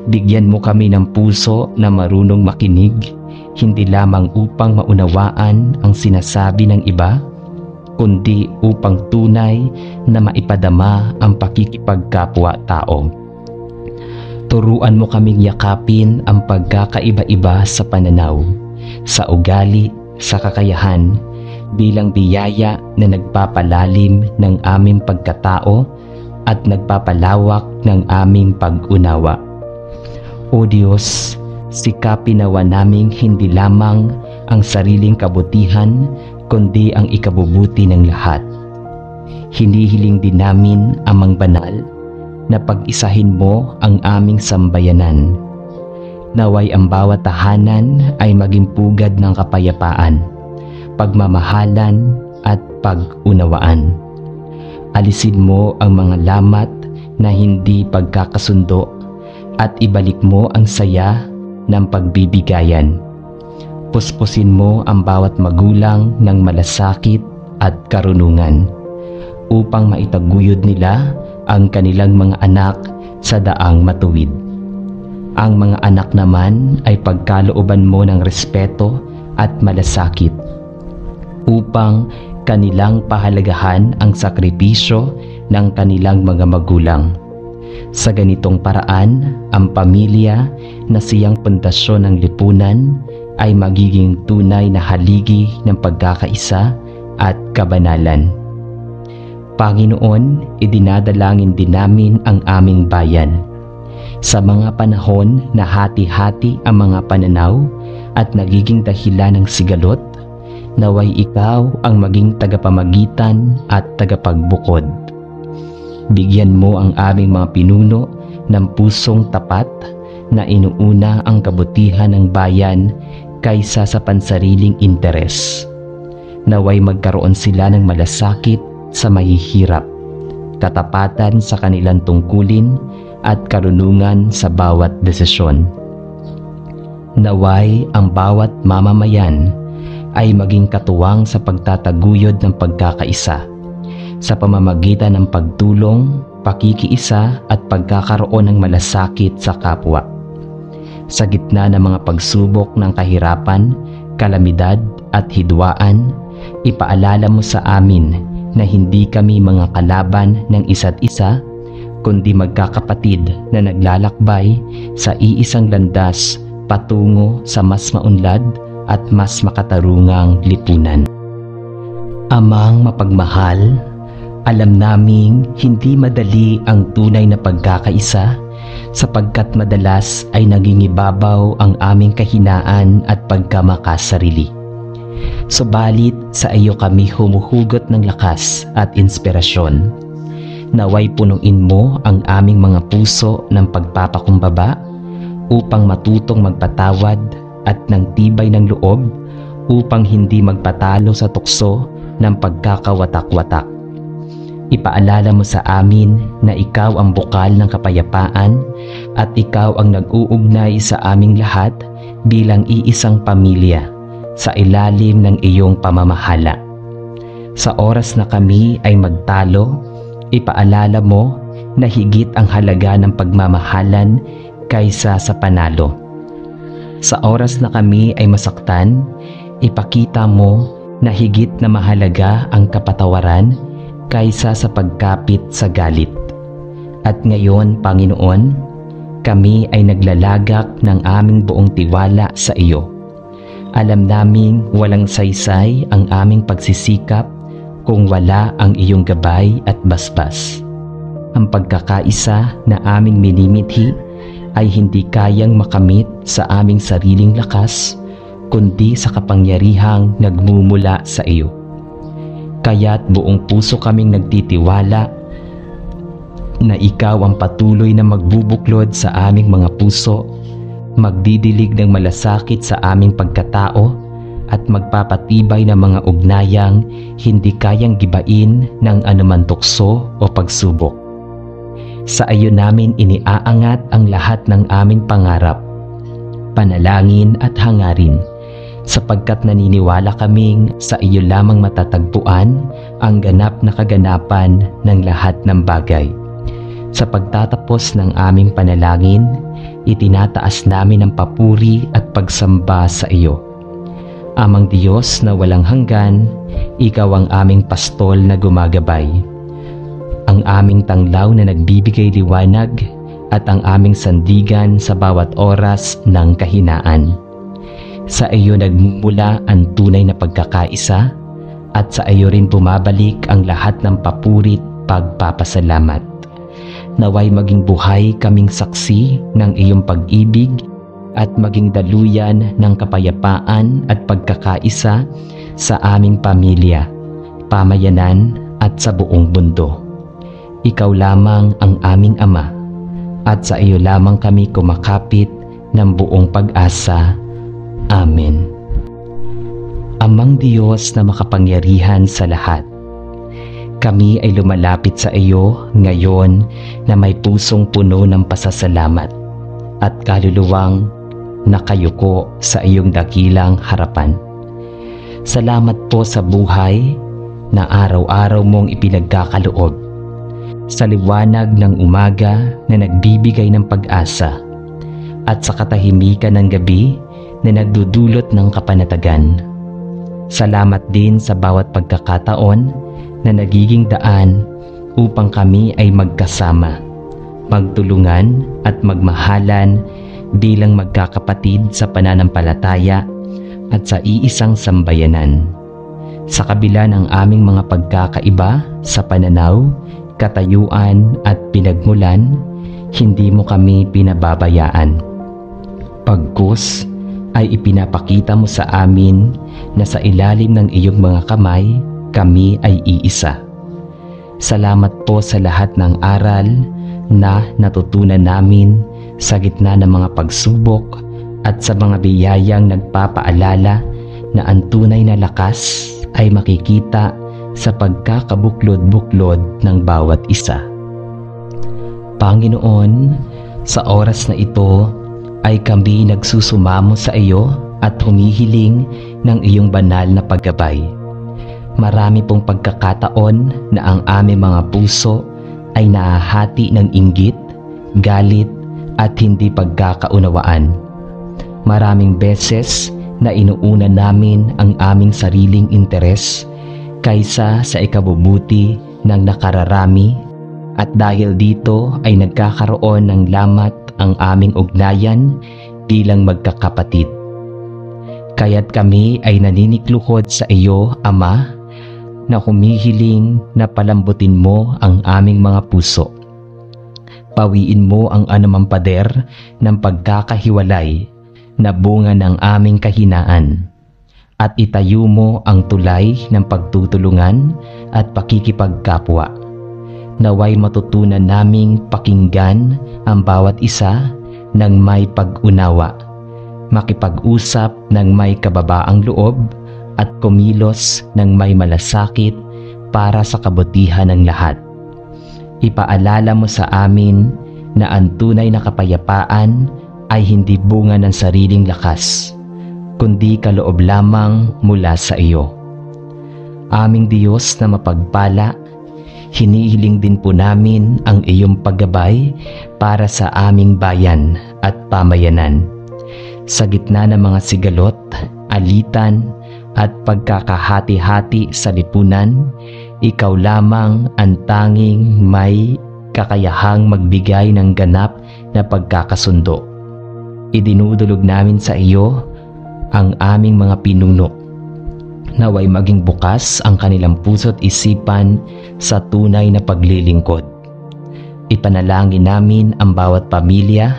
Bigyan mo kami ng puso na marunong makinig, hindi lamang upang maunawaan ang sinasabi ng iba, kundi upang tunay na maipadama ang pakikipagkapwa-tao. Turuan mo kaming yakapin ang pagkakaiba-iba sa pananaw, sa ugali, sa kakayahan, bilang biyaya na nagpapalalim ng aming pagkatao at nagpapalawak ng aming pag-unawa. O Diyos, sikapin nawa naming hindi lamang ang sariling kabutihan, kundi ang ikabubuti ng lahat. Hinihiling din namin, Amang Banal, na pag-isahin mo ang aming sambayanan. Naway ang bawat tahanan ay maging pugad ng kapayapaan, pagmamahalan at pag-unawaan. Alisin mo ang mga lamat na hindi pagkakasundo at ibalik mo ang saya ng pagbibigayan. Puspusin mo ang bawat magulang ng malasakit at karunungan upang maitaguyod nila ang kanilang mga anak sa daang matuwid. Ang mga anak naman ay pagkalooban mo ng respeto at malasakit upang kanilang pahalagahan ang sakripisyo ng kanilang mga magulang. Sa ganitong paraan, ang pamilya na siyang pundasyon ng lipunan ay magiging tunay na haligi ng pagkakaisa at kabanalan. Panginoon, idinadalangin din namin ang aming bayan. Sa mga panahon na hati-hati ang mga pananaw at nagiging dahilan ng sigalot, naway ikaw ang maging tagapamagitan at tagapagbukod. Bigyan mo ang aming mga pinuno ng pusong tapat na inuuna ang kabutihan ng bayan kaysa sa pansariling interes. Naway magkaroon sila ng malasakit sa mahihirap, katapatan sa kanilang tungkulin at karunungan sa bawat desisyon. Naway ang bawat mamamayan ay maging katuwang sa pagtataguyod ng pagkakaisa sa pamamagitan ng pagtulong, pakikiisa at pagkakaroon ng malasakit sa kapwa. Sa gitna ng mga pagsubok ng kahirapan, kalamidad at hidwaan, ipaalala mo sa amin na hindi kami mga kalaban ng isa't isa, kundi magkakapatid na naglalakbay sa iisang landas patungo sa mas maunlad at mas makatarungang lipunan. Amang mapagmahal, alam naming hindi madali ang tunay na pagkakaisa sapagkat madalas ay nangingibabaw ang aming kahinaan at pagkamakasarili. Subalit sa iyo kami humuhugot ng lakas at inspirasyon. Naway punuin mo ang aming mga puso ng pagpapakumbaba upang matutong magpatawad at ng tibay ng loob upang hindi magpatalo sa tukso ng pagkakawatak-watak. Ipaalala mo sa amin na ikaw ang bukal ng kapayapaan at ikaw ang nag-uugnay sa aming lahat bilang iisang pamilya sa ilalim ng iyong pamamahala. Sa oras na kami ay magtalo, ipaalala mo na higit ang halaga ng pagmamahalan kaysa sa panalo. Sa oras na kami ay masaktan, ipakita mo na higit na mahalaga ang kapatawaran kaysa sa pagkapit sa galit. At ngayon, Panginoon, kami ay naglalagak ng aming buong tiwala sa iyo. Alam naming walang saysay ang aming pagsisikap kung wala ang iyong gabay at basbas. Ang pagkakaisa na aming minimithi ay hindi kayang makamit sa aming sariling lakas, kundi sa kapangyarihang nagmumula sa iyo. Kaya't buong puso kaming nagtitiwala na ikaw ang patuloy na magbubuklod sa aming mga puso, magdidilig ng malasakit sa aming pagkatao at magpapatibay ng mga ugnayang hindi kayang gibain ng anumang tukso o pagsubok. Sa iyo namin iniaangat ang lahat ng aming pangarap, panalangin at hangarin, sapagkat naniniwala kaming sa iyo lamang matatagpuan ang ganap na kaganapan ng lahat ng bagay. Sa pagtatapos ng aming panalangin, itinataas namin ang papuri at pagsamba sa iyo. Amang Diyos na walang hanggan, ikaw ang aming pastol na gumagabay, ang aming tanglaw na nagbibigay liwanag at ang aming sandigan sa bawat oras ng kahinaan. Sa iyo nagmumula ang tunay na pagkakaisa at sa iyo rin bumabalik ang lahat ng papurit pagpapasalamat. Naway maging buhay kaming saksi ng iyong pag-ibig at maging daluyan ng kapayapaan at pagkakaisa sa aming pamilya, pamayanan at sa buong mundo. Ikaw lamang ang aming Ama at sa iyo lamang kami kumakapit ng buong pag-asa. Amen. Amang Diyos na makapangyarihan sa lahat, kami ay lumalapit sa iyo ngayon na may pusong puno ng pasasalamat at kaluluwang nakayuko sa iyong dakilang harapan. Salamat po sa buhay na araw-araw mong ipinagkakaloob, sa liwanag ng umaga na nagbibigay ng pag-asa, at sa katahimikan ng gabi na nagdudulot ng kapanatagan. Salamat din sa bawat pagkakataon na nagiging daan upang kami ay magkasama, magtulungan at magmahalan bilang magkakapatid sa pananampalataya at sa iisang sambayanan. Sa kabila ng aming mga pagkakaiba sa pananaw, katayuan at pinagmulan, hindi mo kami pinababayaan. Pagkus ay ipinapakita mo sa amin na sa ilalim ng iyong mga kamay, kami ay iisa. Salamat po sa lahat ng aral na natutunan namin sa gitna ng mga pagsubok at sa mga biyayang nagpapaalala na ang tunay na lakas ay makikita sa pagkakabuklod-buklod ng bawat isa. Panginoon, sa oras na ito ay kami nagsusumamo sa iyo at humihiling ng iyong banal na paggabay. Marami pong pagkakataon na ang aming mga puso ay nahahati ng inggit, galit at hindi pagkakaunawaan. Maraming beses na inuuna namin ang aming sariling interes kaysa sa ikabubuti ng nakararami, at dahil dito ay nagkakaroon ng lamat ang aming ugnayan bilang magkakapatid. Kaya't kami ay naninikluhod sa iyo, Ama, na humihiling na palambutin mo ang aming mga puso. Pawiin mo ang anumang pader ng pagkakahiwalay na bunga ng aming kahinaan, at itayo mo ang tulay ng pagtutulungan at pakikipagkapwa. Naway matutunan naming pakinggan ang bawat isa ng may pag-unawa, makipag-usap ng may kababaang loob, at kumilos ng may malasakit para sa kabutihan ng lahat. Ipaalala mo sa amin na ang tunay na kapayapaan ay hindi bunga ng sariling lakas, kundi kaloob lamang mula sa iyo. Aming Diyos na mapagpala, hinihiling din po namin ang iyong paggabay para sa aming bayan at pamayanan. Sa gitna ng mga sigalot, alitan at pagkakahati-hati sa lipunan, ikaw lamang ang tanging may kakayahang magbigay ng ganap na pagkakasundo. Idinudulog namin sa iyo ang aming mga pinuno. Naway maging bukas ang kanilang puso't isipan sa tunay na paglilingkod. Ipanalangin namin ang bawat pamilya,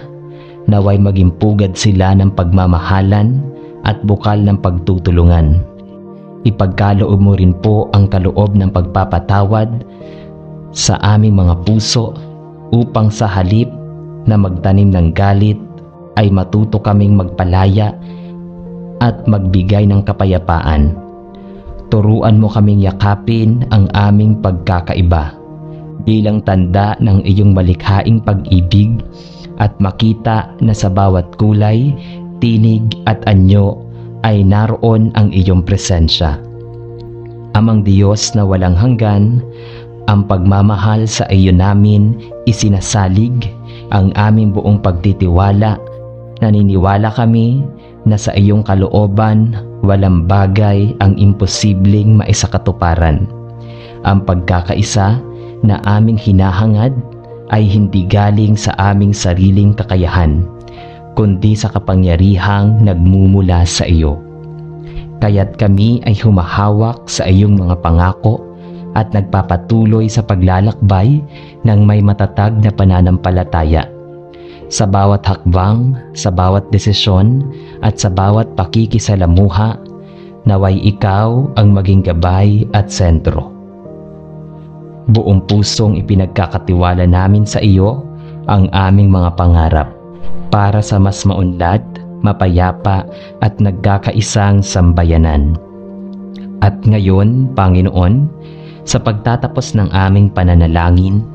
naway maging pugad sila ng pagmamahalan at bukal ng pagtutulungan. Ipagkaloob mo rin po ang kaloob ng pagpapatawad sa aming mga puso upang sa halip na magtanim ng galit ay matuto kaming magpalaya at magbigay ng kapayapaan. Turuan mo kaming yakapin ang aming pagkakaiba bilang tanda ng iyong malikhaing pag-ibig at makita na sa bawat kulay, tinig at anyo ay naroon ang iyong presensya. Amang Diyos na walang hanggan, ang pagmamahal sa iyo namin isinasalig, ang aming buong pagtitiwala. Naniniwala kami na sa iyong kalooban walang bagay ang imposibleng maisakatuparan. Ang pagkakaisa na aming hinahangad ay hindi galing sa aming sariling kakayahan, kundi sa kapangyarihang nagmumula sa iyo. Kaya't kami ay humahawak sa iyong mga pangako at nagpapatuloy sa paglalakbay ng may matatag na pananampalataya. Sa bawat hakbang, sa bawat desisyon, at sa bawat pakikisalamuha, naway ikaw ang maging gabay at sentro. Buong pusong ipinagkakatiwala namin sa iyo ang aming mga pangarap para sa mas maunlad, mapayapa at nagkakaisang sambayanan. At ngayon, Panginoon, sa pagtatapos ng aming pananalangin,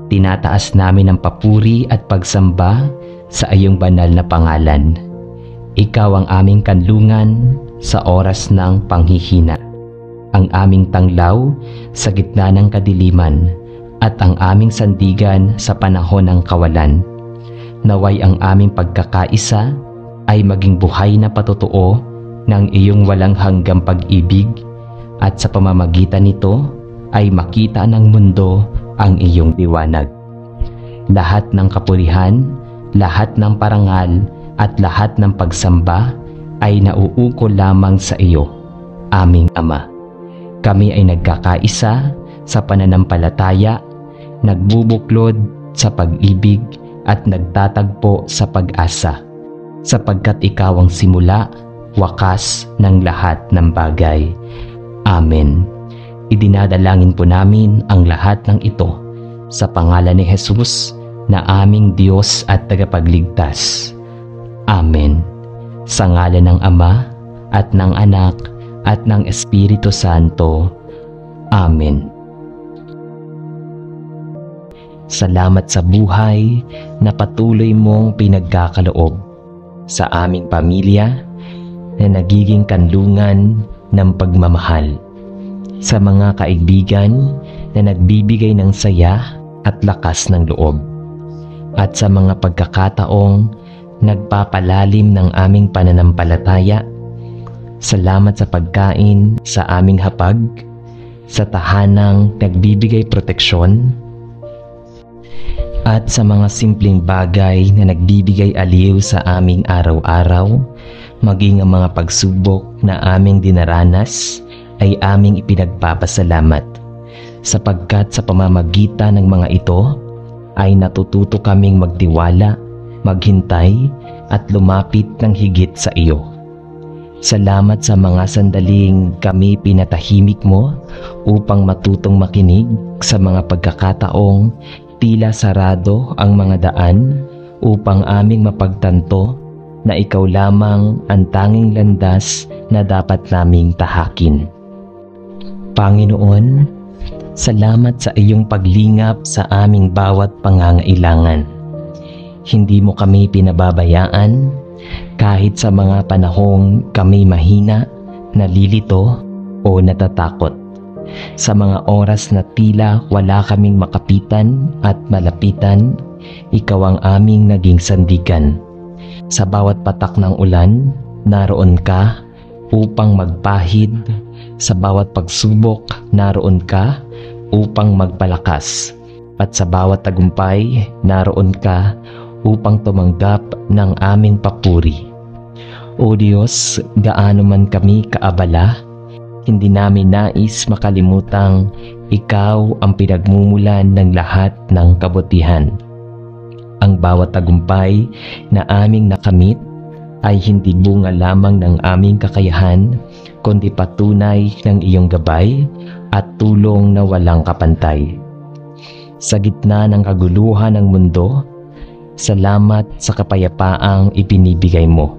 tinataas namin ang papuri at pagsamba sa iyong banal na pangalan. Ikaw ang aming kanlungan sa oras ng panghihina, ang aming tanglaw sa gitna ng kadiliman, at ang aming sandigan sa panahon ng kawalan. Naway ang aming pagkakaisa ay maging buhay na patotoo ng iyong walang hanggang pag-ibig, at sa pamamagitan nito ay makita ng mundo ang iyong liwanag. Lahat ng kapurihan, lahat ng parangal, at lahat ng pagsamba ay nauukol lamang sa iyo, aming Ama. Kami ay nagkakaisa sa pananampalataya, nagbubuklod sa pag-ibig at nagtatagpo sa pag-asa, sapagkat ikaw ang simula, wakas ng lahat ng bagay. Amen. Idinadalangin po namin ang lahat ng ito sa pangalan ni Jesus na aming Diyos at tagapagligtas. Amen. Sa ngalan ng Ama at ng Anak at ng Espiritu Santo. Amen. Salamat sa buhay na patuloy mong pinagkakaloob sa aming pamilya na nagiging kanlungan ng pagmamahal, sa mga kaibigan na nagbibigay ng saya at lakas ng loob, at sa mga pagkakataong nagpapalalim ng aming pananampalataya. Salamat sa pagkain sa aming hapag, sa tahanang nagbibigay proteksyon, at sa mga simpleng bagay na nagbibigay aliw sa aming araw-araw, maging ang mga pagsubok na aming dinaranas ay aming ipinagpapasalamat, sapagkat sa pamamagitan ng mga ito ay natututo kaming magtiwala, maghintay at lumapit ng higit sa iyo. Salamat sa mga sandaling kami pinatahimik mo upang matutong makinig sa mga pagkakataong tila sarado ang mga daan, upang aming mapagtanto na ikaw lamang ang tanging landas na dapat naming tahakin. Panginoon, salamat sa iyong paglingap sa aming bawat pangangailangan. Hindi mo kami pinababayaan kahit sa mga panahong kami mahina, nalilito o natatakot. Sa mga oras na tila wala kaming makapitan at malapitan, ikaw ang aming naging sandigan. Sa bawat patak ng ulan, naroon ka upang magpahid. Sa bawat pagsubok, naroon ka upang magpalakas. At sa bawat tagumpay, naroon ka upang tumanggap ng aming papuri. O Diyos, gaano man kami kaabala, hindi namin nais makalimutang ikaw ang pinagmumulan ng lahat ng kabutihan. Ang bawat tagumpay na aming nakamit ay hindi bunga lamang ng aming kakayahan, kundi patunay ng iyong gabay at tulong na walang kapantay. Sa gitna ng kaguluhan ng mundo, salamat sa kapayapaang ibinibigay mo.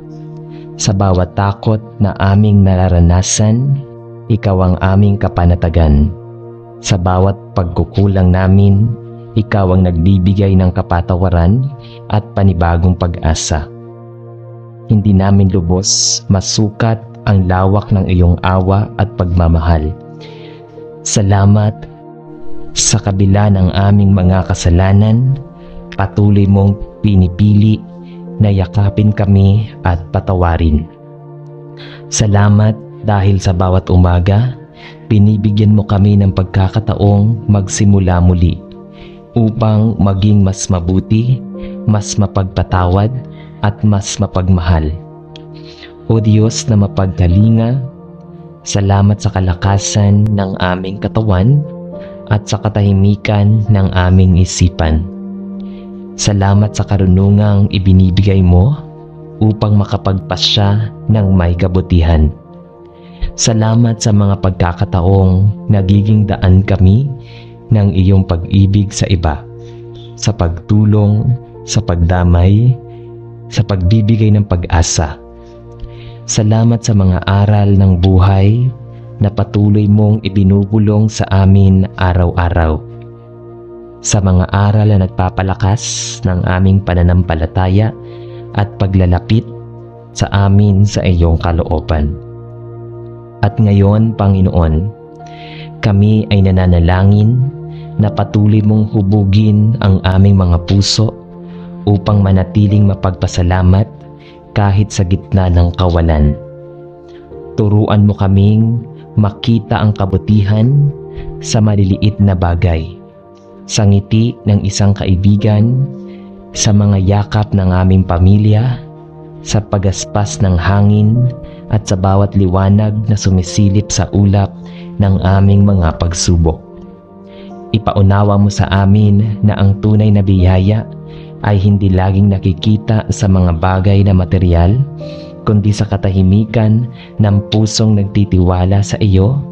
Sa bawat takot na aming nararanasan, ikaw ang aming kapanatagan. Sa bawat pagkukulang namin, ikaw ang nagbibigay ng kapatawaran at panibagong pag-asa. Hindi namin lubos masukat ang lawak ng iyong awa at pagmamahal. Salamat sa kabila ng aming mga kasalanan, patuloy mong pinipili na yakapin kami at patawarin. Salamat dahil sa bawat umaga, binibigyan mo kami ng pagkakataong magsimula muli upang maging mas mabuti, mas mapagpatawad at mas mapagmahal. O Diyos na mapagkalinga, salamat sa kalakasan ng aming katawan at sa katahimikan ng aming isipan. Salamat sa karunungang ibinibigay mo upang makapagpasya ng may kabutihan. Salamat sa mga pagkakataong nagiging daan kami ng iyong pag-ibig sa iba, sa pagtulong, sa pagdamay, sa pagbibigay ng pag-asa. Salamat sa mga aral ng buhay na patuloy mong ibinubulong sa amin araw-araw. Sa mga aral na nagpapalakas ng aming pananampalataya at paglalapit sa amin sa iyong kalooban. At ngayon, Panginoon, kami ay nananalangin na patuloy mong hubugin ang aming mga puso upang manatiling mapagpasalamat kahit sa gitna ng kawalan. Turuan mo kaming makita ang kabutihan sa maliliit na bagay, sa ngiti ng isang kaibigan, sa mga yakap ng aming pamilya, sa pagaspas ng hangin at sa bawat liwanag na sumisilip sa ulap ng aming mga pagsubok. Ipaunawa mo sa amin na ang tunay na biyaya ay hindi laging nakikita sa mga bagay na material, kundi sa katahimikan ng pusong nagtitiwala sa iyo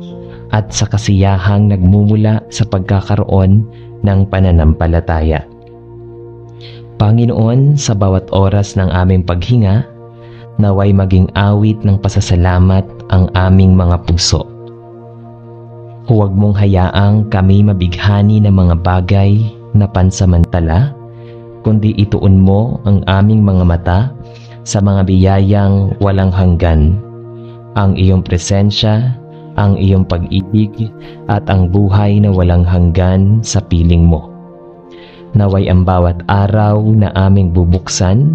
at sa kasiyahang nagmumula sa pagkakaroon ng pananampalataya. Panginoon, sa bawat oras ng aming paghinga, naway maging awit ng pasasalamat ang aming mga puso. Huwag mong hayaang kami mabighani ng mga bagay na pansamantala, kundi ituon mo ang aming mga mata sa mga biyayang walang hanggan, ang iyong presensya, ang iyong pag-ibig at ang buhay na walang hanggan sa piling mo. Naway ang bawat araw na aming bubuksan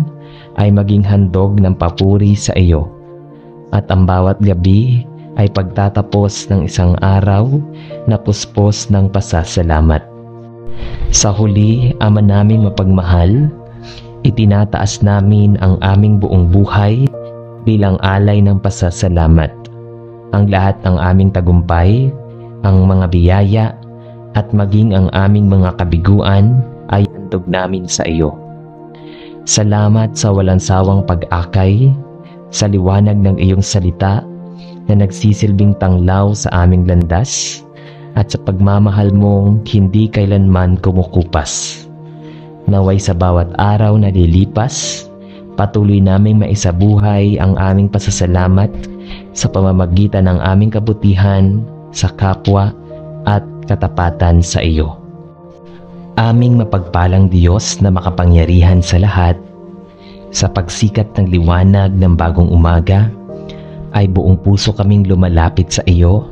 ay maging handog ng papuri sa iyo, at ang bawat gabi ay pagtatapos ng isang araw na puspos ng pasasalamat. Sa huli, Ama naming mapagmahal, itinataas namin ang aming buong buhay bilang alay ng pasasalamat. Ang lahat ng aming tagumpay, ang mga biyaya, at maging ang aming mga kabiguan ay handog namin sa iyo. Salamat sa walang sawang pag-akay, sa liwanag ng iyong salita na nagsisilbing tanglaw sa aming landas, at sa pagmamahal mong hindi kailanman kumukupas. Naway sa bawat araw na lilipas, patuloy naming maisabuhay ang aming pasasalamat sa pamamagitan ng aming kabutihan sa kapwa at katapatan sa iyo. Aming mapagpalang Diyos na makapangyarihan sa lahat, sa pagsikat ng liwanag ng bagong umaga, ay buong puso kaming lumalapit sa iyo.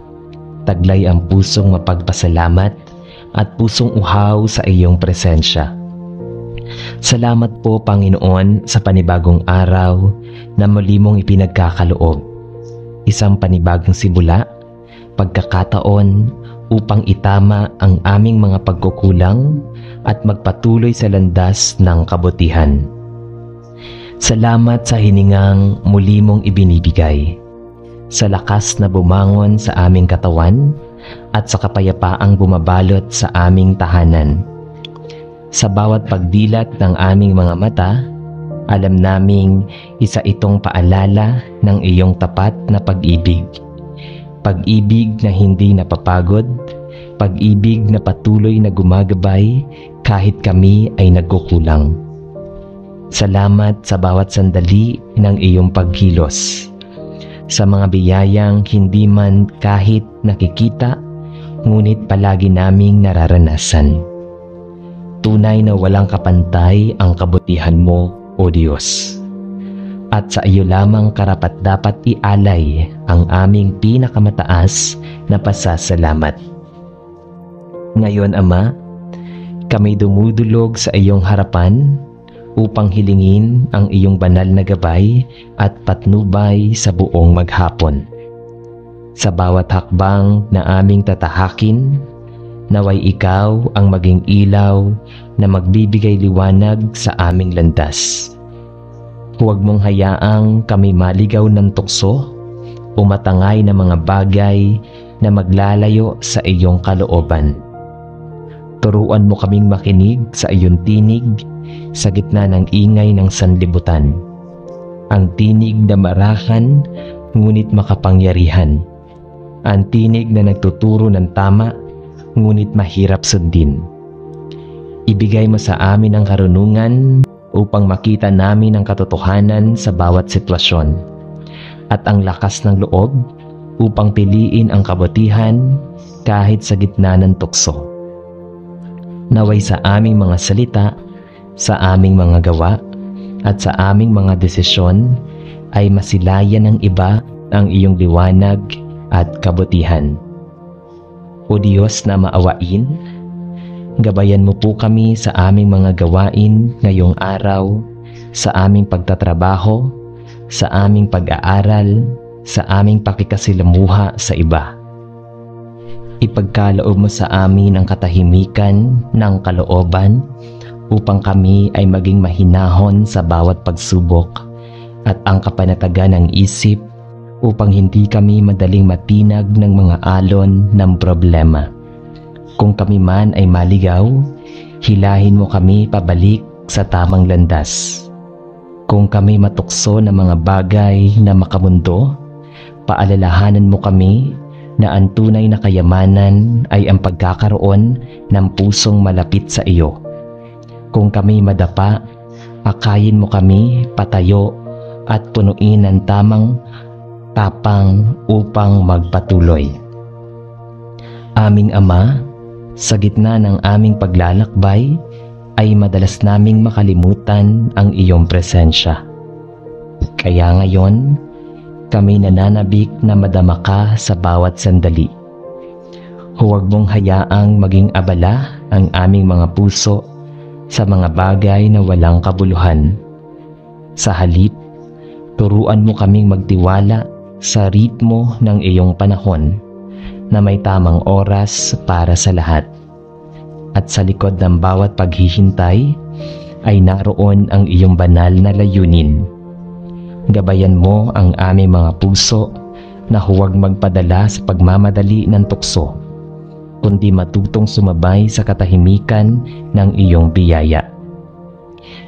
Taglay ang pusong mapagpasalamat at pusong uhaw sa iyong presensya. Salamat po, Panginoon, sa panibagong araw na muli mong ipinagkakaloob. Isang panibagong simula, pagkakataon upang itama ang aming mga pagkukulang at magpatuloy sa landas ng kabutihan. Salamat sa hiningang muli mong ibinibigay, sa lakas na bumangon sa aming katawan at sa kapayapaang bumabalot sa aming tahanan. Sa bawat pagdilat ng aming mga mata, alam naming isa itong paalala ng iyong tapat na pag-ibig. Pag-ibig na hindi napapagod, pag-ibig na patuloy na gumagabay kahit kami ay nagkukulang. Salamat sa bawat sandali ng iyong pagkilos, sa mga biyayang hindi man kahit nakikita, ngunit palagi naming nararanasan. Tunay na walang kapantay ang kabutihan mo, O Diyos. At sa iyo lamang karapat-dapat ialay ang aming pinakamataas na pasasalamat. Ngayon, Ama, kami dumudulog sa iyong harapan upang hilingin ang iyong banal na gabay at patnubay sa buong maghapon. Sa bawat hakbang na aming tatahakin, naway ikaw ang maging ilaw na magbibigay liwanag sa aming landas. Huwag mong hayaang kami maligaw ng tukso o matangay na mga bagay na maglalayo sa iyong kalooban. Turuan mo kaming makinig sa iyong tinig sa gitna ng ingay ng sanlibutan. Ang tinig na marahan ngunit makapangyarihan. Ang tinig na nagtuturo ng tama ngunit mahirap sundin. Ibigay mo sa amin ang karunungan upang makita namin ang katotohanan sa bawat sitwasyon at ang lakas ng loob upang piliin ang kabutihan kahit sa gitna ng tukso. Naway sa aming mga salita, sa aming mga gawa, at sa aming mga desisyon ay masilayan ng iba ang iyong liwanag at kabutihan. O Diyos na maawain, gabayan mo po kami sa aming mga gawain ngayong araw, sa aming pagtatrabaho, sa aming pag-aaral, sa aming pakikasilamuha sa iba. Ipagkaloob mo sa amin ang katahimikan ng kalooban upang kami ay maging mahinahon sa bawat pagsubok at ang kapanatagan ng isip upang hindi kami madaling matinag ng mga alon ng problema. Kung kami man ay maligaw, hilahin mo kami pabalik sa tamang landas. Kung kami matukso ng mga bagay na makamundo, paalalahanan mo kami na ang tunay na kayamanan ay ang pagkakaroon ng pusong malapit sa iyo. Kung kami madapa, akayin mo kami patayo at punuin ng tamang tapang upang magpatuloy. Aming Ama, sa gitna ng aming paglalakbay, ay madalas naming makalimutan ang iyong presensya. Kaya ngayon, kami nananabik na madama ka sa bawat sandali. Huwag mong hayaang maging abala ang aming mga puso sa mga bagay na walang kabuluhan. Sa halip, turuan mo kaming magtiwala sa ritmo ng iyong panahon na may tamang oras para sa lahat. At sa likod ng bawat paghihintay ay naroon ang iyong banal na layunin. Gabayan mo ang aming mga puso na huwag magpadala sa pagmamadali ng tukso, kundi matutong sumabay sa katahimikan ng iyong biyaya.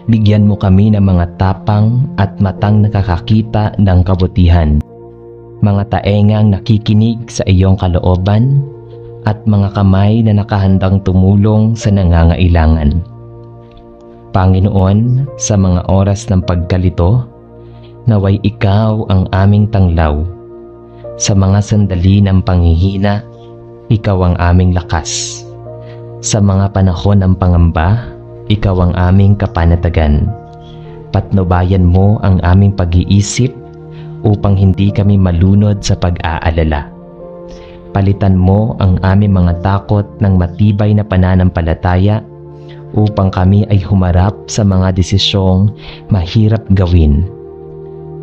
Bigyan mo kami ng mga tapang at matang nakakakita ng kabutihan, mga taengang nakikinig sa iyong kalooban, at mga kamay na nakahandang tumulong sa nangangailangan. Panginoon, sa mga oras ng pagkalito, naway ikaw ang aming tanglaw. Sa mga sandali ng panghihina, ikaw ang aming lakas. Sa mga panahon ng pangamba, ikaw ang aming kapanatagan. Patnubayan mo ang aming pag-iisip upang hindi kami malunod sa pag-aalala. Palitan mo ang aming mga takot ng matibay na pananampalataya upang kami ay humarap sa mga desisyong mahirap gawin.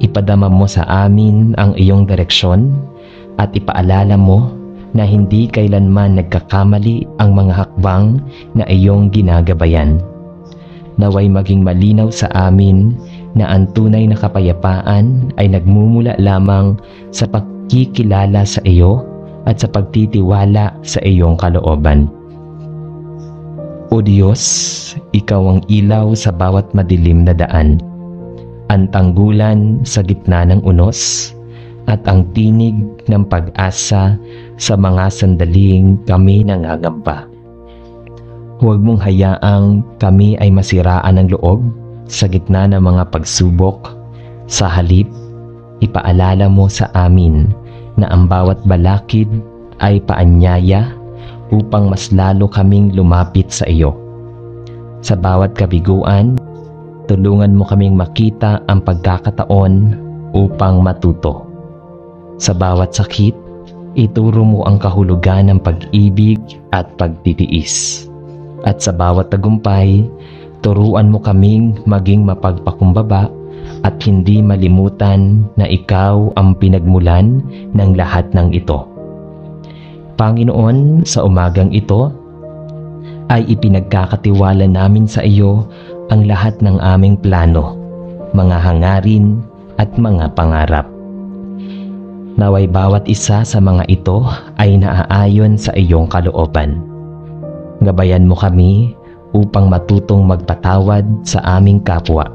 Ipadama mo sa amin ang iyong direksyon at ipaalala mo na hindi kailanman nagkakamali ang mga hakbang na iyong ginagabayan. Naway maging malinaw sa amin na ang tunay na kapayapaan ay nagmumula lamang sa pagkikilala sa iyo at sa pagtitiwala sa iyong kalooban. O Diyos, ikaw ang ilaw sa bawat madilim na daan, ang tanggulan sa gitna ng unos, at ang tinig ng pag-asa sa mga sandaling kami nangangamba. Huwag mong hayaang kami ay masiraan ng loob sa gitna ng mga pagsubok. Sa halip, ipaalala mo sa amin na ang bawat balakid ay paanyaya upang mas lalo kaming lumapit sa iyo. Sa bawat kabiguan, tulungan mo kaming makita ang pagkakataon upang matuto. Sa bawat sakit, ituro mo ang kahulugan ng pag-ibig at pagtitiis. At sa bawat tagumpay, turuan mo kaming maging mapagpakumbaba at hindi malimutan na ikaw ang pinagmulan ng lahat ng ito. Panginoon, sa umagang ito ay ipinagkakatiwala namin sa iyo ang lahat ng aming plano, mga hangarin at mga pangarap. Naway bawat isa sa mga ito ay naaayon sa iyong kalooban. Gabayan mo kami upang matutong magpatawad sa aming kapwa,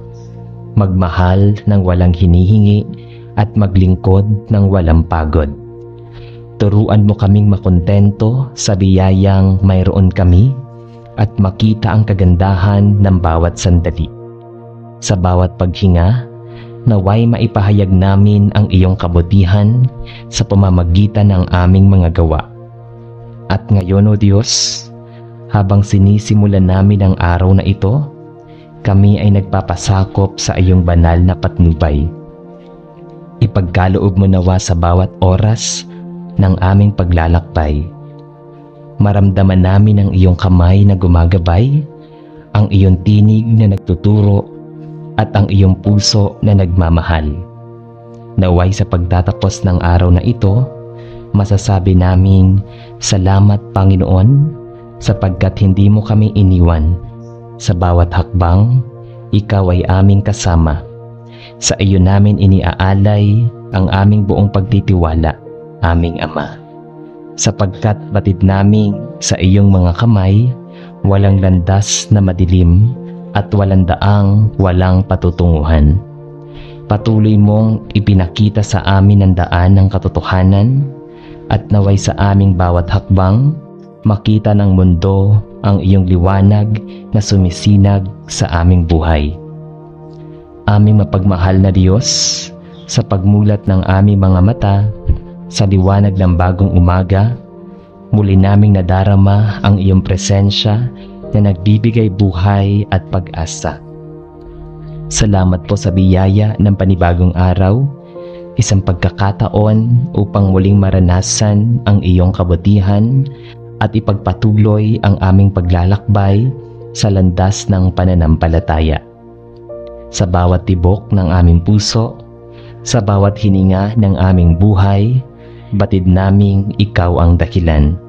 magmahal ng walang hinihingi at maglingkod ng walang pagod. Turuan mo kaming makontento sa biyayang mayroon kami at makita ang kagandahan ng bawat sandali. Sa bawat paghinga, naway maipahayag namin ang iyong kabutihan sa pamamagitan ng aming mga gawa. At ngayon, O Diyos, habang sinisimulan namin ang araw na ito, kami ay nagpapasakop sa iyong banal na patnubay. Ipagkaloob mo nawa sa bawat oras ng aming paglalakbay. Maramdaman namin ang iyong kamay na gumagabay, ang iyong tinig na nagtuturo, at ang iyong puso na nagmamahal. Naway sa pagtatapos ng araw na ito, masasabi namin, "Salamat Panginoon, sapagkat hindi mo kami iniwan. Sa bawat hakbang, ikaw ay aming kasama. Sa iyo namin iniaalay ang aming buong pagtitiwala, aming Ama. Sapagkat batid namin sa iyong mga kamay, walang landas na madilim at walang daang walang patutunguhan. Patuloy mong ipinakita sa amin ang daan ng katotohanan at naway sa aming bawat hakbang, makita ng mundo ang iyong liwanag na sumisinag sa aming buhay. Aming mapagmahal na Diyos, sa pagmulat ng aming mga mata, sa liwanag ng bagong umaga, muli naming nadarama ang iyong presensya na nagbibigay buhay at pag-asa. Salamat po sa biyaya ng panibagong araw, isang pagkakataon upang muling maranasan ang iyong kabutihan at ipagpatuloy ang aming paglalakbay sa landas ng pananampalataya. Sa bawat tibok ng aming puso, sa bawat hininga ng aming buhay, batid naming ikaw ang dakilan.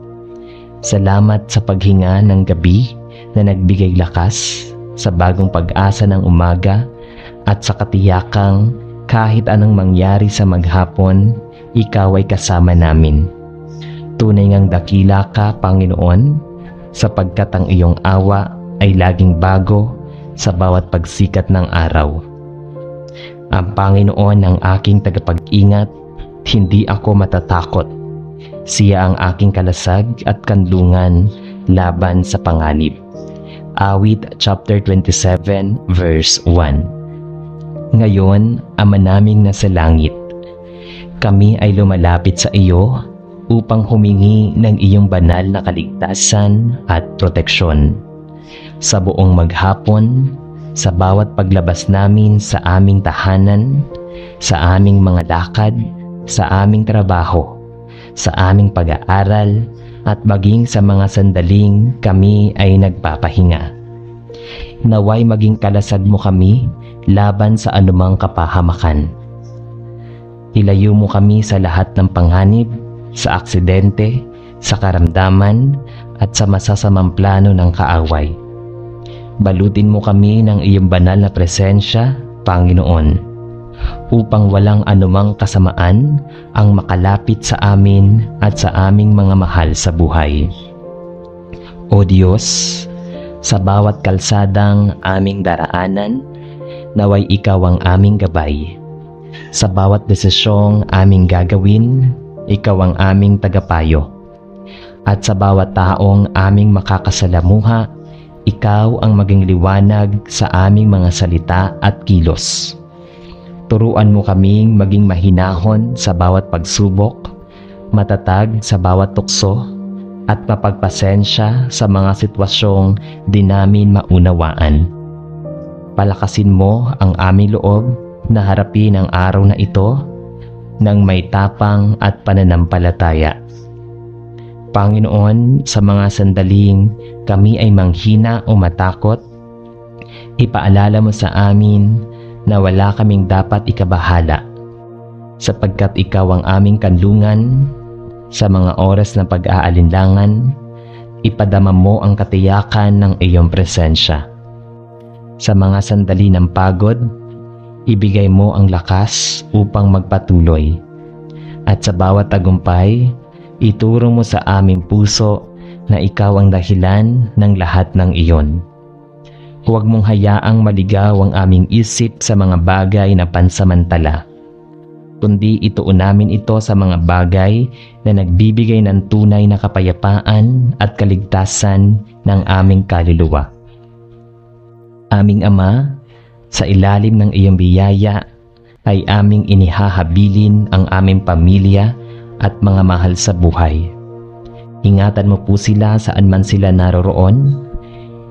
Salamat sa paghinga ng gabi na nagbigay lakas, sa bagong pag-asa ng umaga, at sa katiyakang kahit anong mangyari sa maghapon, ikaw ay kasama namin. Tunay ngang dakila ka, Panginoon, sapagkat ang iyong awa ay laging bago sa bawat pagsikat ng araw. Ang Panginoon ang aking tagapag-ingat, hindi ako matatakot. Siya ang aking kalasag at kanlungan laban sa panganib. Awit chapter 27 verse 1. Ngayon, Ama naming nasa langit, kami ay lumalapit sa iyo upang humingi ng iyong banal na kaligtasan at proteksyon. Sa buong maghapon, sa bawat paglabas namin sa aming tahanan, sa aming mga lakad, sa aming trabaho, sa aming pag-aaral, at maging sa mga sandaling kami ay nagpapahinga. Naway maging kalasag mo kami laban sa anumang kapahamakan. Ilayo mo kami sa lahat ng panganib, sa aksidente, sa karamdaman, at sa masasamang plano ng kaaway. Balutin mo kami ng iyong banal na presensya, Panginoon, upang walang anumang kasamaan ang makalapit sa amin at sa aming mga mahal sa buhay. O Diyos, sa bawat kalsadang aming daraanan, naway ikaw ang aming gabay. Sa bawat desisyong aming gagawin, ikaw ang aming tagapayo. At sa bawat taong aming makakasalamuha, ikaw ang maging liwanag sa aming mga salita at kilos. Turuan mo kaming maging mahinahon sa bawat pagsubok, matatag sa bawat tukso, at mapagpasensya sa mga sitwasyong di namin maunawaan. Palakasin mo ang aming loob na harapin ang araw na ito ng may tapang at pananampalataya. Panginoon, sa mga sandaling kami ay manghina o matakot, ipaalala mo sa amin na wala kaming dapat ikabahala, sapagkat ikaw ang aming kanlungan. Sa mga oras ng pag-aalinlangan, ipadama mo ang katiyakan ng iyong presensya. Sa mga sandali ng pagod, ibigay mo ang lakas upang magpatuloy. At sa bawat tagumpay, ituro mo sa aming puso na ikaw ang dahilan ng lahat ng iyon. Huwag mong hayaang maligaw ang aming isip sa mga bagay na pansamantala, kundi ituon namin ito sa mga bagay na nagbibigay ng tunay na kapayapaan at kaligtasan ng aming kaluluwa. Aming Ama, sa ilalim ng iyong biyaya ay aming inihahabilin ang aming pamilya at mga mahal sa buhay. Ingatan mo po sila saan man sila naroroon.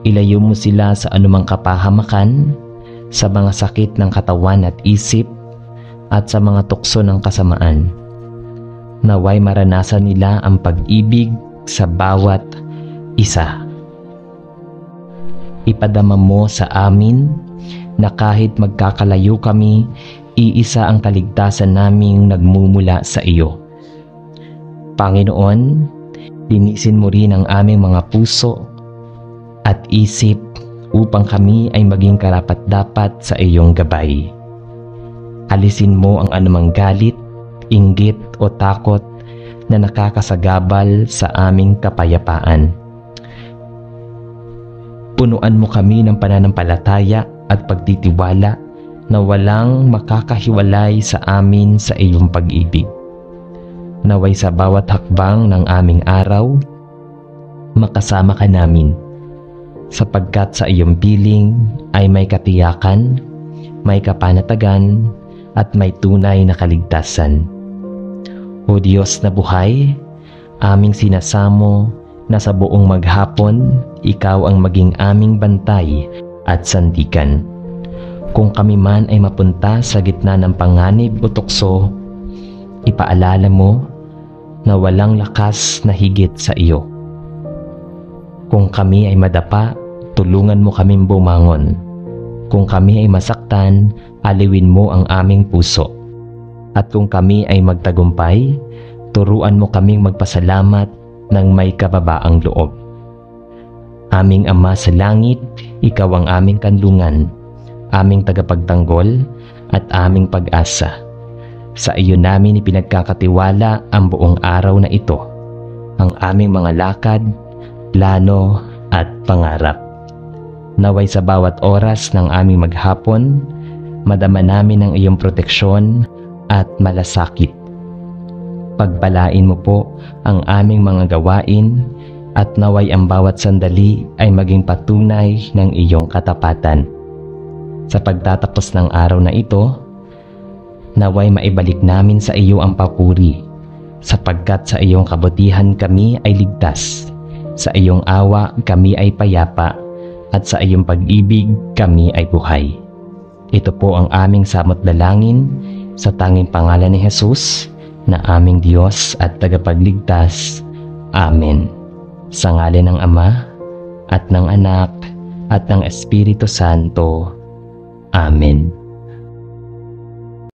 Ilayo mo sila sa anumang kapahamakan, sa mga sakit ng katawan at isip, at sa mga tukso ng kasamaan. Naway maranasan nila ang pag-ibig sa bawat isa. Ipadama mo sa amin na kahit magkakalayo kami, iisa ang kaligtasan naming nagmumula sa iyo. Panginoon, linisin mo rin ang aming mga puso at isip upang kami ay maging karapat-dapat sa iyong gabay. Alisin mo ang anumang galit, inggit o takot na nakakasagabal sa aming kapayapaan. Punuan mo kami ng pananampalataya at pagtitiwala na walang makakahiwalay sa amin sa iyong pag-ibig. Naway sa bawat hakbang ng aming araw, makasama ka namin, sapagkat sa iyong piling ay may katiyakan, may kapanatagan, at may tunay na kaligtasan. O Diyos na buhay, aming sinasamo na sa buong maghapon, ikaw ang maging aming bantay at sandigan. Kung kami man ay mapunta sa gitna ng panganib o tukso, ipaalala mo na walang lakas na higit sa iyo. Kung kami ay madapa, tulungan mo kaming bumangon. Kung kami ay masaktan, aliwin mo ang aming puso. At kung kami ay magtagumpay, turuan mo kaming magpasalamat ng may kababaang loob. Aming Ama sa langit, ikaw ang aming kanlungan, aming tagapagtanggol at aming pag-asa. Sa iyo namin ipinagkakatiwala ang buong araw na ito, ang aming mga lakad, plano at pangarap. Naway sa bawat oras ng aming maghapon, madama namin ang iyong proteksyon at malasakit. Pagpalain mo po ang aming mga gawain at naway ang bawat sandali ay maging patunay ng iyong katapatan. Sa pagtatapos ng araw na ito, naway maibalik namin sa iyo ang papuri, sapagkat sa iyong kabutihan kami ay ligtas, sa iyong awa kami ay payapa, at sa iyong pag-ibig kami ay buhay. Ito po ang aming samot dalangin sa tanging pangalan ni Jesus na aming Diyos at tagapagligtas. Amen. Sa ngalan ng Ama at ng Anak at ng Espiritu Santo. Amen.